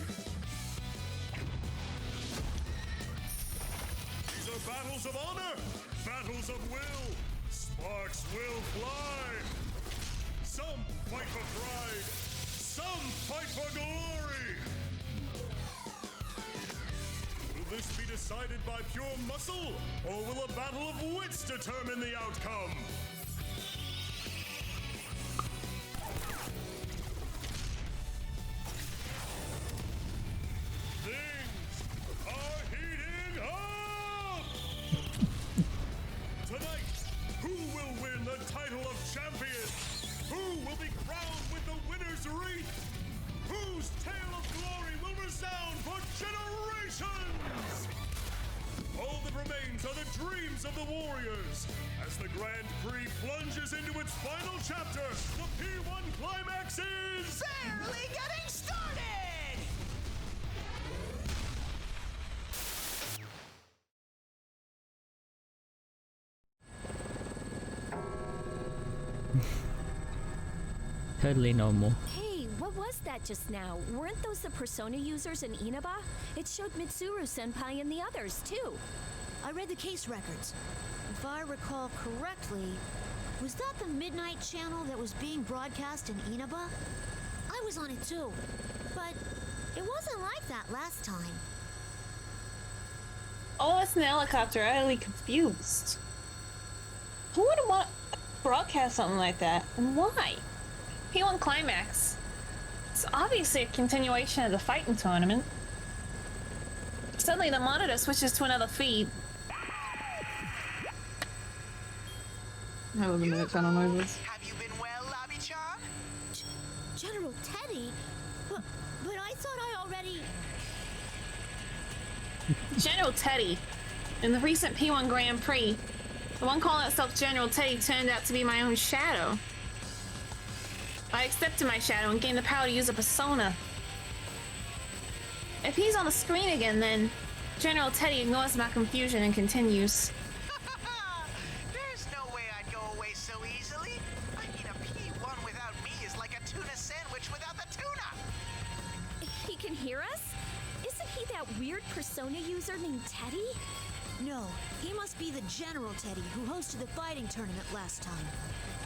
These are battles of honor, battles of will. Sparks will fly. Some fight for pride, some fight for glory. Will this be decided by pure muscle, or will a battle of wits determine the outcome? Things remains are the dreams of the warriors. As the Grand Prix plunges into its final chapter, the P1 climax is... barely getting started! Totally normal. Hey, what was that just now? Weren't those the Persona users in Inaba? It showed Mitsuru-senpai and the others, too. I read the case records. If I recall correctly, was that the Midnight Channel that was being broadcast in Inaba? I was on it too, but it wasn't like that last time. Oh, it's an helicopter. I'm really confused. Who would want to broadcast something like that? And why? P1 Climax. It's obviously a continuation of the fighting tournament. Suddenly the monitor switches to another feed. That was a minute channel noises. Have you been well, Lobby-chan? General Teddy? But I thought I already... General Teddy. In the recent P1 Grand Prix, the one calling itself General Teddy turned out to be my own shadow. I accepted my shadow and gained the power to use a persona. If he's on the screen again, then General Teddy ignores my confusion and continues. There's no way I'd go away so easily. I mean, a P1 without me is like a tuna sandwich without the tuna. He can hear us? Isn't he that weird Persona user named Teddy? No, he must be the General Teddy who hosted the fighting tournament last time.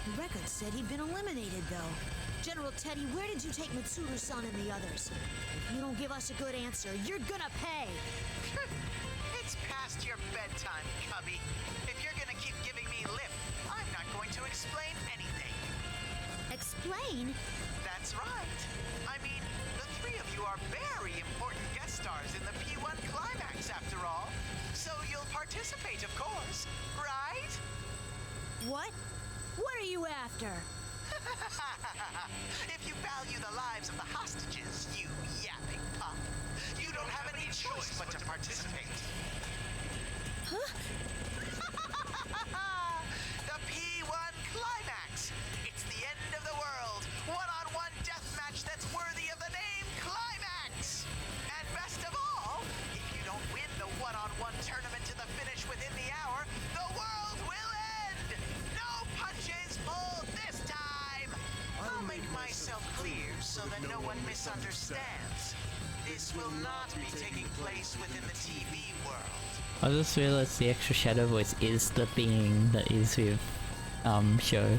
The record said he'd been eliminated, though. General Teddy, where did you take Mitsuru-san and the others? If you don't give us a good answer, you're gonna pay! It's past your bedtime, Cubby. If you're gonna keep giving me lip, I'm not going to explain anything. Explain? That's right. I mean, the three of you are very important guest stars in the P1 Climax, after all. So you'll participate, of course, right? What? What are you after? If you value the lives of the hostages, you yapping pup, you don't have any choice but to participate. Huh? The P1 Climax! It's the end of the world! One-on-one deathmatch that's worthy of the name Climax! And best of all, if you don't win the one-on-one tournament to the finish within the hour, the world will end! No punches pulled this time! I'll make myself clear so that no one misunderstands. This will not be taking place within the TV world. I just realized the extra shadow voice is the being that is with show.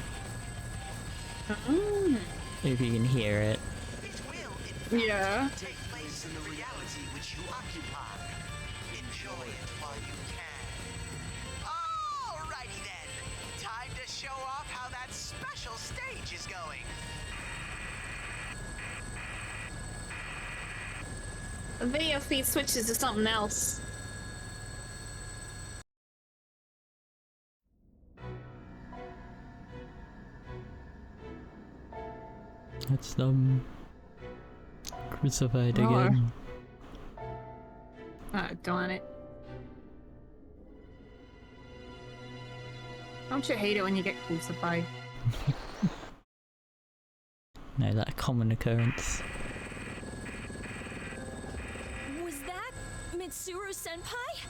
If you can hear it. It will, in fact, take place in the reality which you occupy. Enjoy it while you can. Alrighty then. Time to show off how that special stage is going. The video feed switches to something else. It's crucified again. Ah, darn it. Don't you hate it when you get crucified? No, that a common occurrence. Was that Mitsuru-senpai?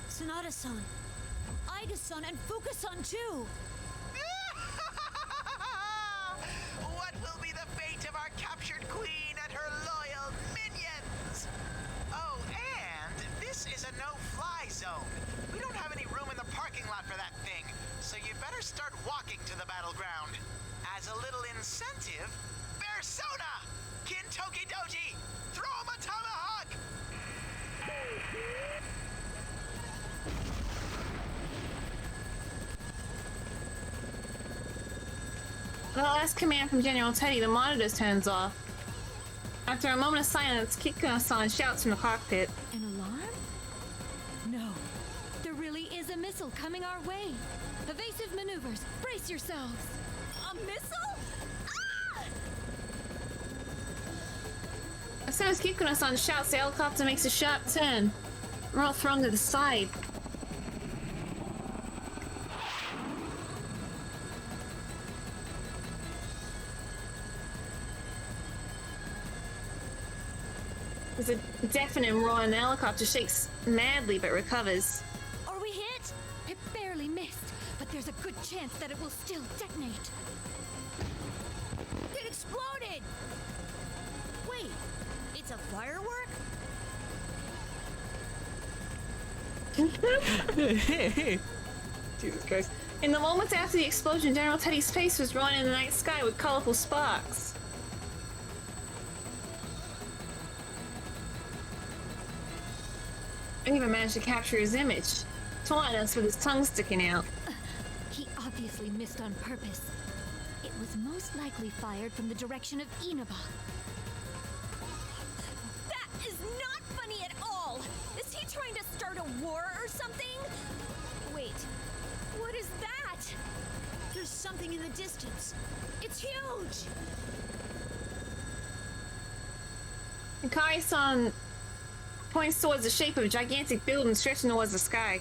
Sonata-san, Aiga-san, and Fuka-san too! What will be the fate of our captured queen and her loyal minions? Oh, and this is a no-fly zone. We don't have any room in the parking lot for that thing, so you better start walking to the battleground. As a little incentive, Persona! Kintoki Doji! Throw him a tomahawk! The last command from General Teddy, the monitors turns off. After a moment of silence, Kikuno-san shouts from the cockpit. An alarm? No. There really is a missile coming our way. Evasive maneuvers. Brace yourselves. A missile? Ah! As soon as Kikuno-san shouts, the helicopter makes a sharp turn. We're all thrown to the side. There's a deafening roar and the helicopter shakes madly but recovers. Are we hit? It barely missed, but there's a good chance that it will still detonate. It exploded! Wait, it's a firework? Jesus Christ. In the moments after the explosion, General Teddy's face was drawn in the night sky with colorful sparks. I even managed to capture his image, taunting us with his tongue sticking out. He obviously missed on purpose. It was most likely fired from the direction of Inaba. That is not funny at all! Is he trying to start a war or something? Wait, what is that? There's something in the distance. It's huge! Kai-san points towards the shape of a gigantic building stretching towards the sky.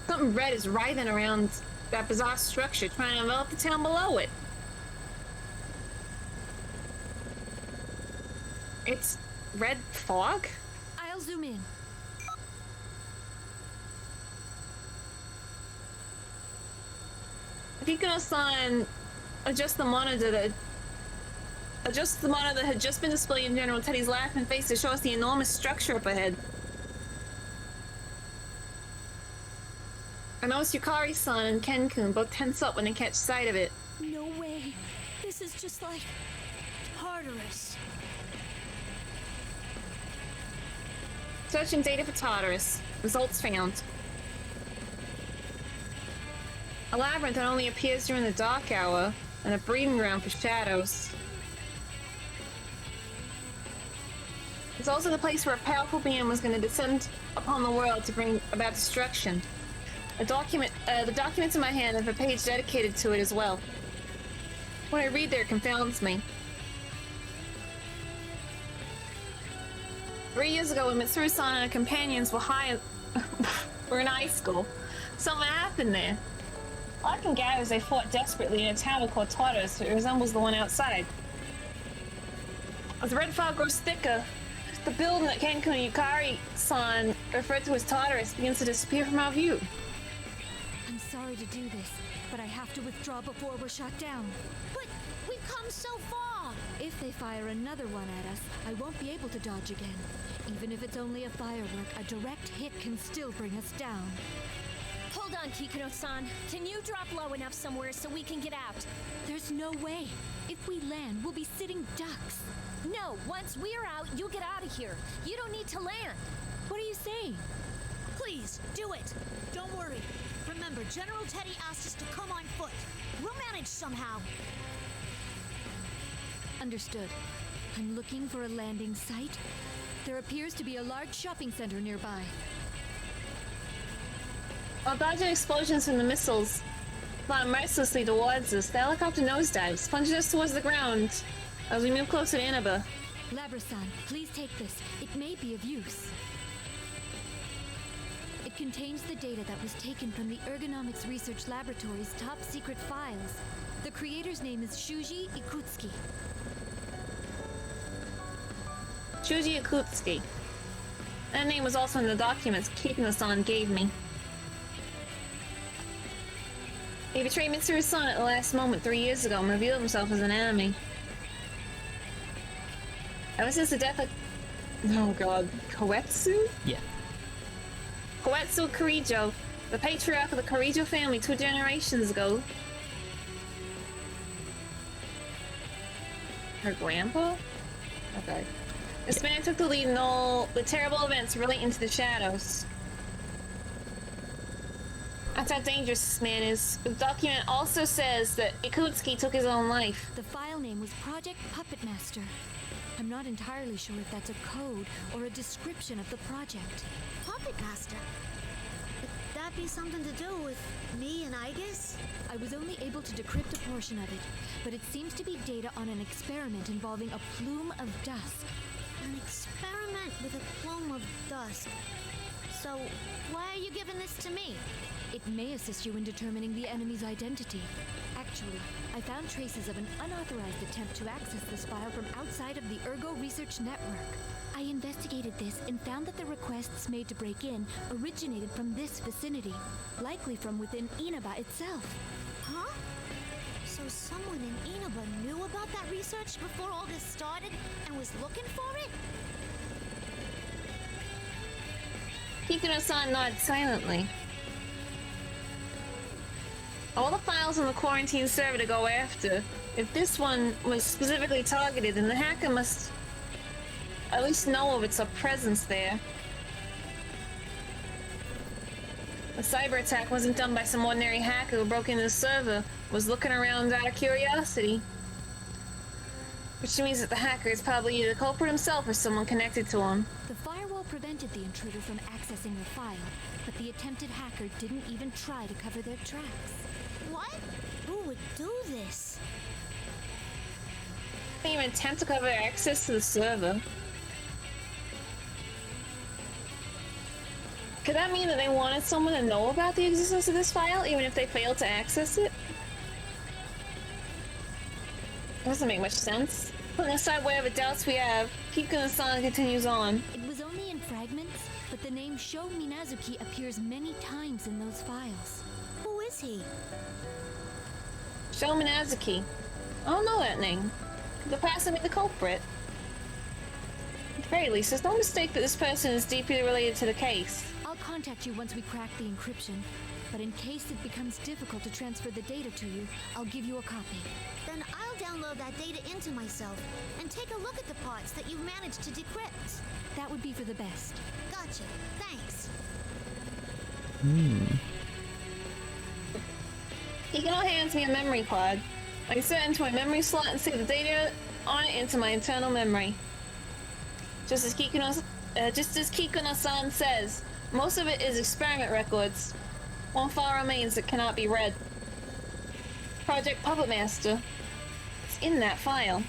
Something red is writhing around that bizarre structure, trying to envelop the town below it. It's red fog? I'll zoom in. Hikino-san adjusts the monitor that had just been displayed in General Teddy's laughing face to show us the enormous structure up ahead. I notice Yukari-san and Ken-kun both tense up when they catch sight of it. No way. This is just like Tartarus. Searching data for Tartarus. Results found. A labyrinth that only appears during the dark hour, and a breeding ground for shadows. It's also the place where a powerful being was going to descend upon the world to bring about destruction. The documents in my hand have a page dedicated to it as well. What I read there confounds me. 3 years ago, when Mitsuru-san and her companions were in high school, something happened there. All I can gather is they fought desperately in a town called Tartarus that resembles the one outside. As the red fog grows thicker, the building that Ken-kun and Yukari-san referred to as Tartarus begins to disappear from our view. I'm sorry to do this, but I have to withdraw before we're shot down. But we've come so far! If they fire another one at us, I won't be able to dodge again. Even if it's only a firework, a direct hit can still bring us down. Hold on, Kikuno-san. Can you drop low enough somewhere so we can get out? There's no way. If we land, we'll be sitting ducks. No, once we're out, you'll get out of here. You don't need to land. What are you saying? Please, do it! Don't worry. Remember, General Teddy asked us to come on foot. We'll manage somehow. Understood. I'm looking for a landing site. There appears to be a large shopping center nearby. While dodging explosions from the missiles flying mercilessly towards us, the helicopter nosedives, plunging us towards the ground as we move closer to Inaba. Labra-san, please take this. It may be of use. It contains the data that was taken from the Ergonomics Research Laboratory's top secret files. The creator's name is Shuji Ikutsuki. Shuji Ikutsuki. That name was also in the documents Kikuno-san gave me. He betrayed Mitsuru's son at the last moment 3 years ago and revealed himself as an enemy. Ever since the death of... oh god, Koetsu? Yeah. Koetsu Kirijo, the patriarch of the Kirijo family 2 generations ago. Her grandpa? Okay. This man took the lead in all the terrible events relating to the shadows. That's how dangerous this man is. The document also says that Ikutsuki took his own life. The file name was Project Puppet Master. I'm not entirely sure if that's a code or a description of the project. Puppet Master? Could that be something to do with me and Aegis? I was only able to decrypt a portion of it, but it seems to be data on an experiment involving a plume of dust. An experiment with a plume of dust. So, why are you giving this to me? It may assist you in determining the enemy's identity. actually. I found traces of an unauthorized attempt to access this file from outside of the Ergo Research Network. I investigated this and found that the requests made to break in originated from this vicinity, likely from within Inaba itself. Huh? So someone in Inaba knew about that research before all this started and was looking for it? Kikuno-san nods silently. All the files on the quarantine server to go after. If this one was specifically targeted, then the hacker must at least know of its presence there. The cyber attack wasn't done by some ordinary hacker who broke into the server, was looking around out of curiosity. Which means that the hacker is probably either the culprit himself or someone connected to him. The firewall prevented the intruder from accessing the file, but the attempted hacker didn't even try to cover their tracks. What? Who would do this? Didn't even attempt to cover access to the server. Could that mean that they wanted someone to know about the existence of this file, even if they failed to access it? Doesn't make much sense. Putting aside whatever doubts we have, Kikuno-san continues on. It was only in fragments, but the name Sho Minazuki appears many times in those files. Who is he? Sho Minazuki. I don't know that name. Could possibly be the culprit. At the very least, there's no mistake that this person is deeply related to the case. I'll contact you once we crack the encryption, but in case it becomes difficult to transfer the data to you, I'll give you a copy. Then I'll download that data into myself and take a look at the parts that you've managed to decrypt. That would be for the best. Gotcha. Thanks. Kikuno hands me a memory card. I insert it into my memory slot and save the data on it into my internal memory. Just as Kikuno-san says, most of it is experiment records. One file remains that cannot be read. Project Puppet Master. It's in that file.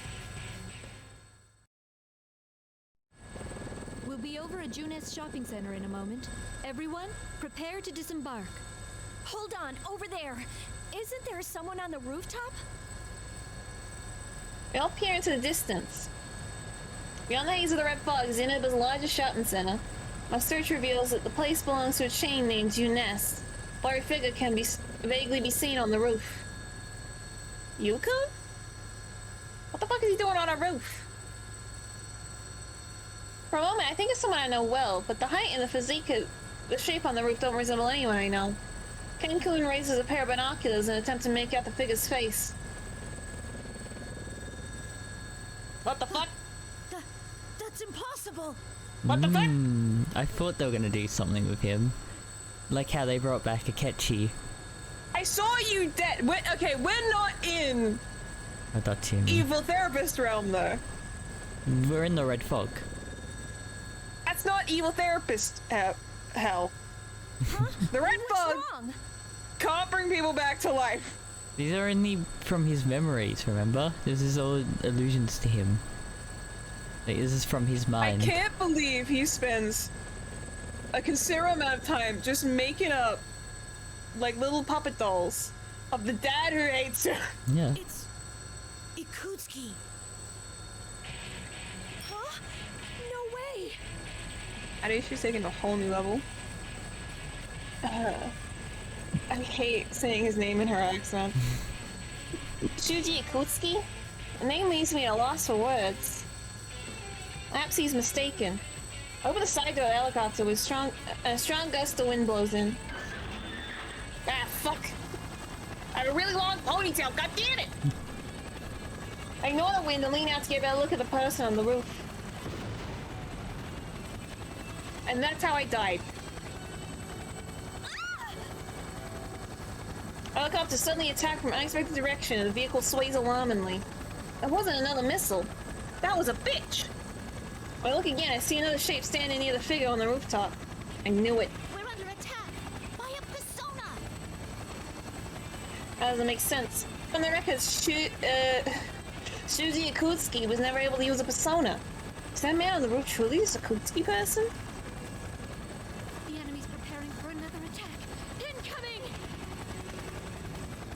We'll be over at Junes Shopping Center in a moment. Everyone, prepare to disembark. Hold on, over there. Isn't there someone on the rooftop? We all peer into the distance. Beyond the haze of the red fog is Inaba's largest shopping center. My search reveals that the place belongs to a chain named Junes. A blurry figure can vaguely be seen on the roof. Yuka? What the fuck is he doing on our roof? For a moment, I think it's someone I know well, but the height and the physique, the shape on the roof don't resemble anyone I know. Ken-kun raises a pair of binoculars in an attempt to make out the figure's face. What the fuck? That's impossible! What the fuck? I thought they were gonna do something with him. Like how they brought back Akechi. I saw you dead! Okay, we're not in evil therapist realm though. We're in the red fog. That's not evil therapist hell. Huh? The red fog wrong? can't bring people back to life. These are only from his memories, remember? This is all allusions to him. Like, this is from his mind. I can't believe he spends a considerable amount of time just making up like little puppet dolls of the dad who hates her. Yeah. It's Ikutsuki. Huh? No way! I think she's taking a whole new level. I hate saying his name in her accent. Shuji Ikutsuki? The name leaves me at a loss for words. Perhaps he's mistaken. Over the side of the helicopter with a strong gust of wind blows in. Ah, fuck! I have a really long ponytail, god damn it! I ignore the wind and lean out to get a better look at the person on the roof. And that's how I died. The helicopter suddenly attacked from an unexpected direction and the vehicle sways alarmingly. That wasn't another missile. That was a bitch! When I look again, I see another shape standing near the figure on the rooftop. I knew it. We're under attack by a persona. That doesn't make sense. From the records, Shuji Ikutsuki was never able to use a persona. Is that man on the roof truly a Ikutsuki person? The enemy's preparing for another attack. Incoming!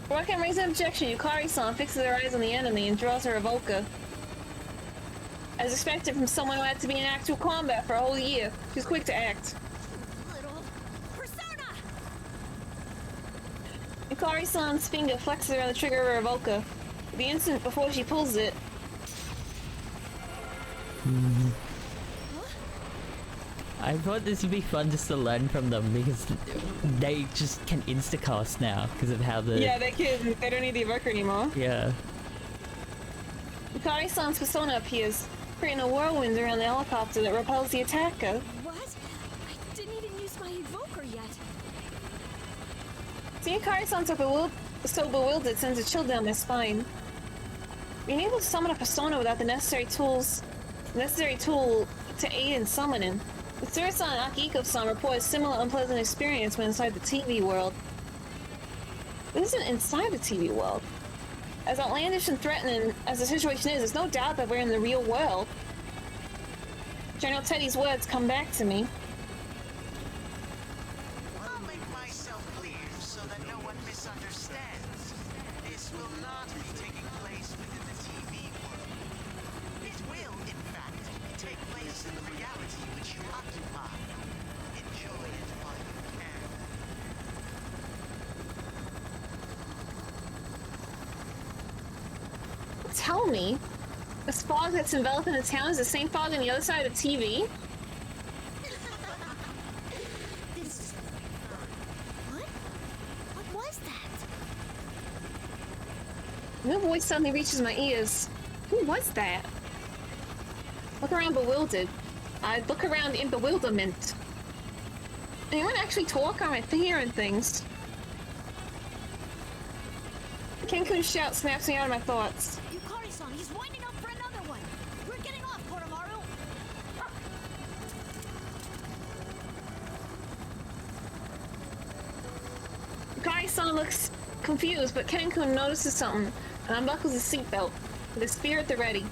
Before I can raise an objection, Yukari-san fixes her eyes on the enemy and draws her evoker. As expected from someone who had to be in actual combat for a whole year, she's quick to act. Little persona! Yukari-san's finger flexes around the trigger of her evoker. The instant before she pulls it, I thought this would be fun just to learn from them because they just can instacast now because of how the... Yeah, they don't need the evoker anymore. Yeah. Yukari-san's persona appears, creating a whirlwind around the helicopter that repels the attacker. What? I didn't even use my evoker yet. Seeing Yukari-san so bewildered sends a chill down my spine. Being able to summon a persona without the necessary tool to aid in summoning. Mitsuru-san and Akihiko-san report a similar unpleasant experience when inside the TV world. This isn't inside the TV world. As outlandish and threatening as the situation is, there's no doubt that we're in the real world. General Teddy's words come back to me. I'll make myself clear so that no one misunderstands. This will not be taking place within the TV world. It will, in fact, take place in the reality which you occupy. Enjoy it while you can. Tell me, this fog that's enveloping the town is the same fog on the other side of the TV? This is what was that? A new voice suddenly reaches my ears. Who was that? Look around bewildered. I look around in bewilderment. Anyone actually talk? Am I hearing things? Ken-kun's shout snaps me out of my thoughts. Yukari-san, he's winding up for another one. We're getting off, Koromaru. Yukari-san looks confused, but Ken-kun notices something and unbuckles his seatbelt with his spear at the ready.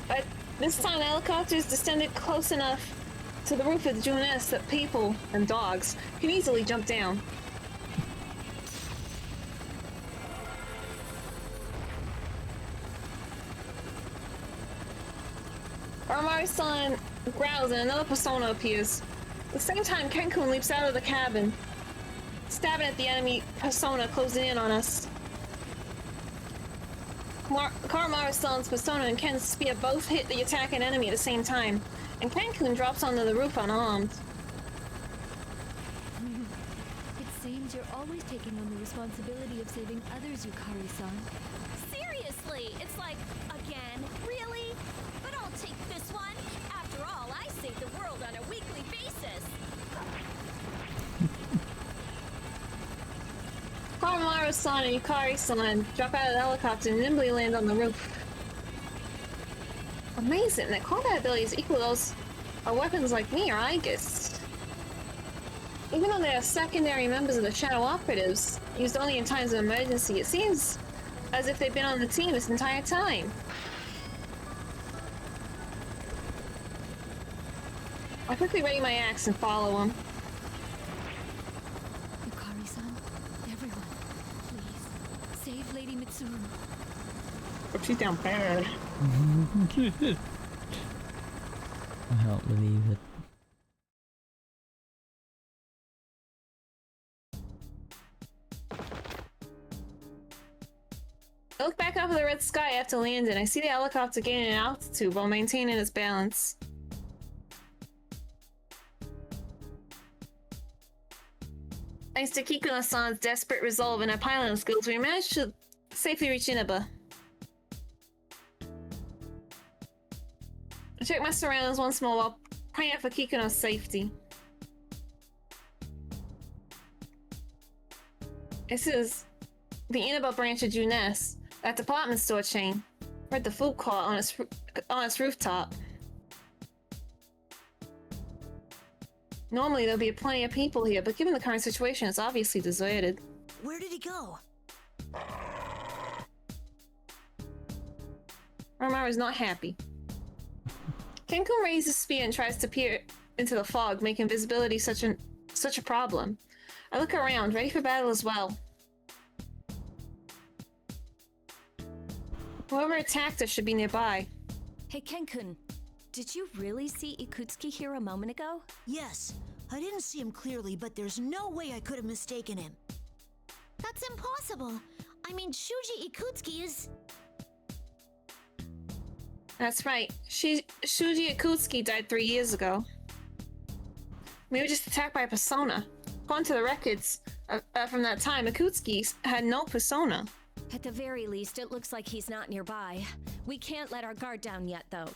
But this time the helicopter is descended close enough to the roof of the Juness that people and dogs can easily jump down. Koromaru-san growls and another persona appears. At the same time, Ken-kun leaps out of the cabin, stabbing at the enemy persona closing in on us. Koromaru-san's persona and Ken's spear both hit the attacking enemy at the same time, and Ken-kun drops onto the roof unarmed. It seems you're always taking on the responsibility of saving others, Yukari-san. Seriously, it's like, again, really? But I'll take this one. After all, I save the world on a weekly basis. Koromaru-san and Yukari-san drop out of the helicopter and nimbly land on the roof. Amazing, their combat abilities equal those of weapons like me or Aegis. Even though they are secondary members of the Shadow Operatives, used only in times of emergency, it seems as if they've been on the team this entire time. I quickly ready my axe and follow them. Yukari-san, everyone, please, save Lady Mitsuru. Oh, she's down bad. I can't believe it. I look back up at the red sky after landing. I see the helicopter gaining in altitude while maintaining its balance. Thanks to Kikuno-san's desperate resolve and her piloting skills, we managed to safely reach Inaba. I check my surroundings once more while praying for Kikuno's safety. This is the Inaba branch of Juness, that department store chain. We're at the food court on its rooftop. Normally there'll be plenty of people here, but given the current situation, it's obviously deserted. Where did he go? Koromaru's not happy. Ken-kun raises his spear and tries to peer into the fog, making visibility such a problem. I look around, ready for battle as well. Whoever attacked us should be nearby. Hey, Ken-kun, did you really see Ikutsuki here a moment ago? Yes. I didn't see him clearly, but there's no way I could have mistaken him. That's impossible. I mean, Shuji Ikutsuki is... That's right. Shuji Ikutsuki died 3 years ago. We were just attacked by a persona. According to the records from that time, Ikutsuki had no persona. At the very least, it looks like he's not nearby. We can't let our guard down yet, though.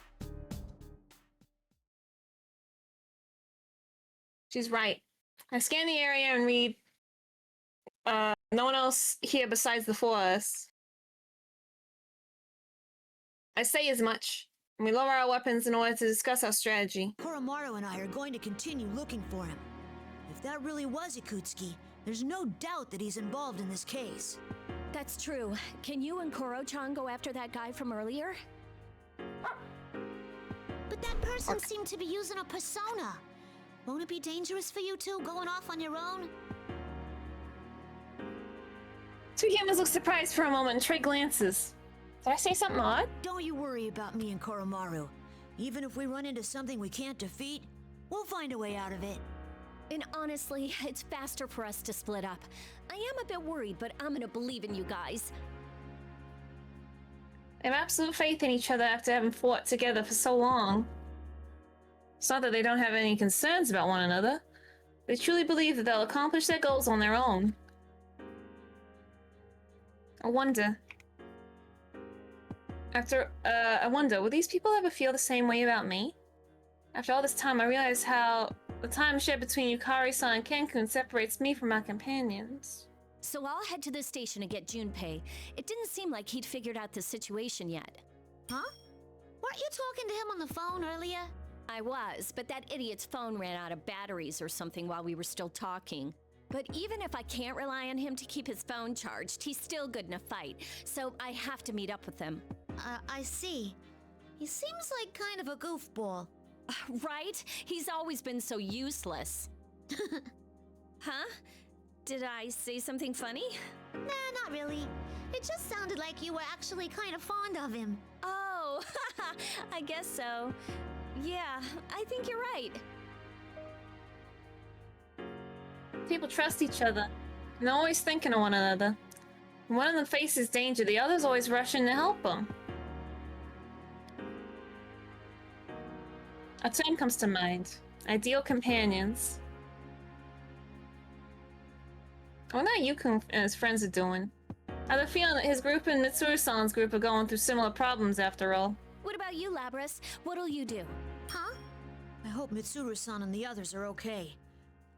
She's right. I scan the area and read no one else here besides the four of us. I say as much. And we lower our weapons in order to discuss our strategy. Koromaru and I are going to continue looking for him. If that really was Ikutsuki, there's no doubt that he's involved in this case. That's true. Can you and Koro-chan go after that guy from earlier? But that person seemed to be using a persona. Won't it be dangerous for you two going off on your own? Two humans look surprised for a moment and trade glances. Did I say something odd? Don't you worry about me and Koromaru. Even if we run into something we can't defeat, we'll find a way out of it. And honestly, it's faster for us to split up. I am a bit worried, but I'm gonna believe in you guys. They have absolute faith in each other after having fought together for so long. It's not that they don't have any concerns about one another. They truly believe that they'll accomplish their goals on their own. I wonder, will these people ever feel the same way about me? After all this time, I realize how the time shared between Yukari-san and Ken-kun separates me from my companions. So I'll head to the station to get Junpei. It didn't seem like he'd figured out the situation yet. Huh? Weren't you talking to him on the phone earlier? I was, but that idiot's phone ran out of batteries or something while we were still talking. But even if I can't rely on him to keep his phone charged, he's still good in a fight, so I have to meet up with him. I see. He seems like kind of a goofball. Right? He's always been so useless. Huh? Did I say something funny? Nah, not really. It just sounded like you were actually kind of fond of him. Oh, I guess so. Yeah, I think you're right. People trust each other, and they're always thinking of one another. When one of them faces danger, the other's always rushing to help them. A term comes to mind. Ideal companions. I wonder how Yukun and his friends are doing. I have a feeling that his group and Mitsuru-san's group are going through similar problems after all. What about you, Labras? What'll you do? Huh? I hope Mitsuru-san and the others are okay.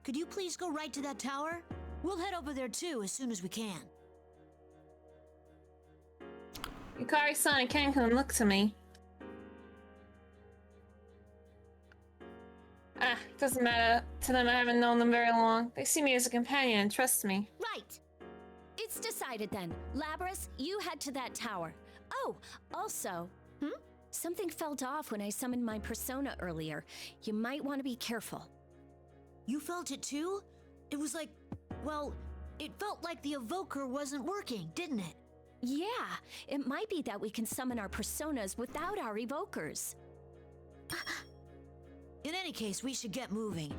Could you please go right to that tower? We'll head over there too as soon as we can. Yukari-san and Ken-kun look to me. Doesn't matter to them. I haven't known them very long. They see me as a companion and trust me. Right. It's decided then. Labras, you head to that tower. Oh, also, something felt off when I summoned my persona earlier. You might want to be careful. You felt it too? It was like, well, it felt like the evoker wasn't working, didn't it? Yeah, it might be that we can summon our personas without our evokers. In any case, we should get moving.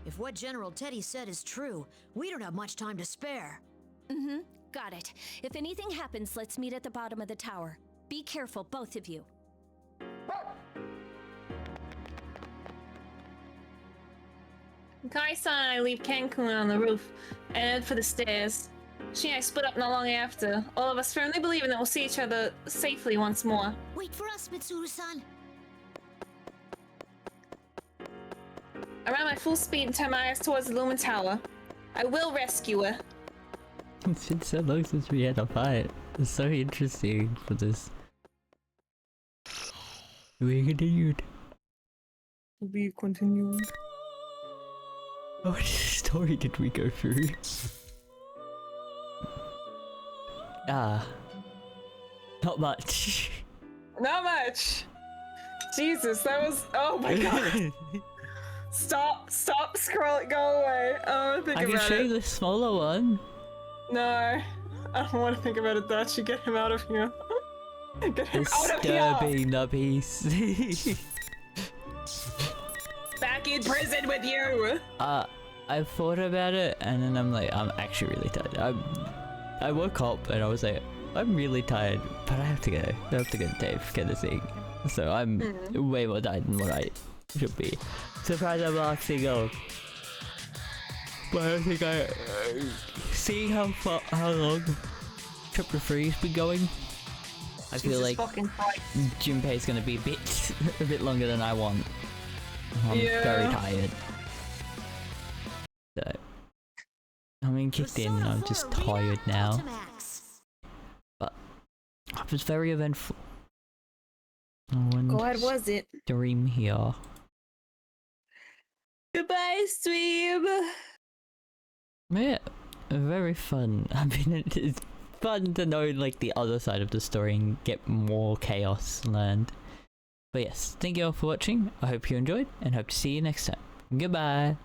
If what General Teddy said is true, we don't have much time to spare. Got it. If anything happens, let's meet at the bottom of the tower. Be careful, both of you. Yukari-san and I leave Ken-kun on the roof and head for the stairs. She and I split up not long after, all of us firmly believing that we'll see each other safely once more. Wait for us, Mitsuru-san. I ran my full speed and turned my eyes towards the Lumen Tower. I will rescue her. It's been so long since we had a fight. It's so interesting for this. We continued. We continued. What story did we go through? Not much. Not much. Jesus, that was, oh my god. Stop scrolling, go away. I don't want to think I can about show it. you the smaller one. No, I don't want to think about it, Dutch. You get him out of here. Get him out of here! Disturbing nubbies. Back in prison with you! I thought about it and then I'm like, I'm actually really tired. I woke up and I was like, I'm really tired, but I have to go. I have to go to Dave, get this thing. So I'm way more tired than what I should be. Surprised I'm actually go. But I think seeing how long chapter 3's been going, I feel like Junpei's gonna be a bit longer than I want. I'm very tired. So I'm being kicked in and I'm just tired now. But it was very eventful. God, was it? Dream here. Goodbye, Sweeb! Yeah, very fun. I mean, it's fun to know like the other side of the story and get more chaos learned. But yes, thank you all for watching. I hope you enjoyed and hope to see you next time. Goodbye!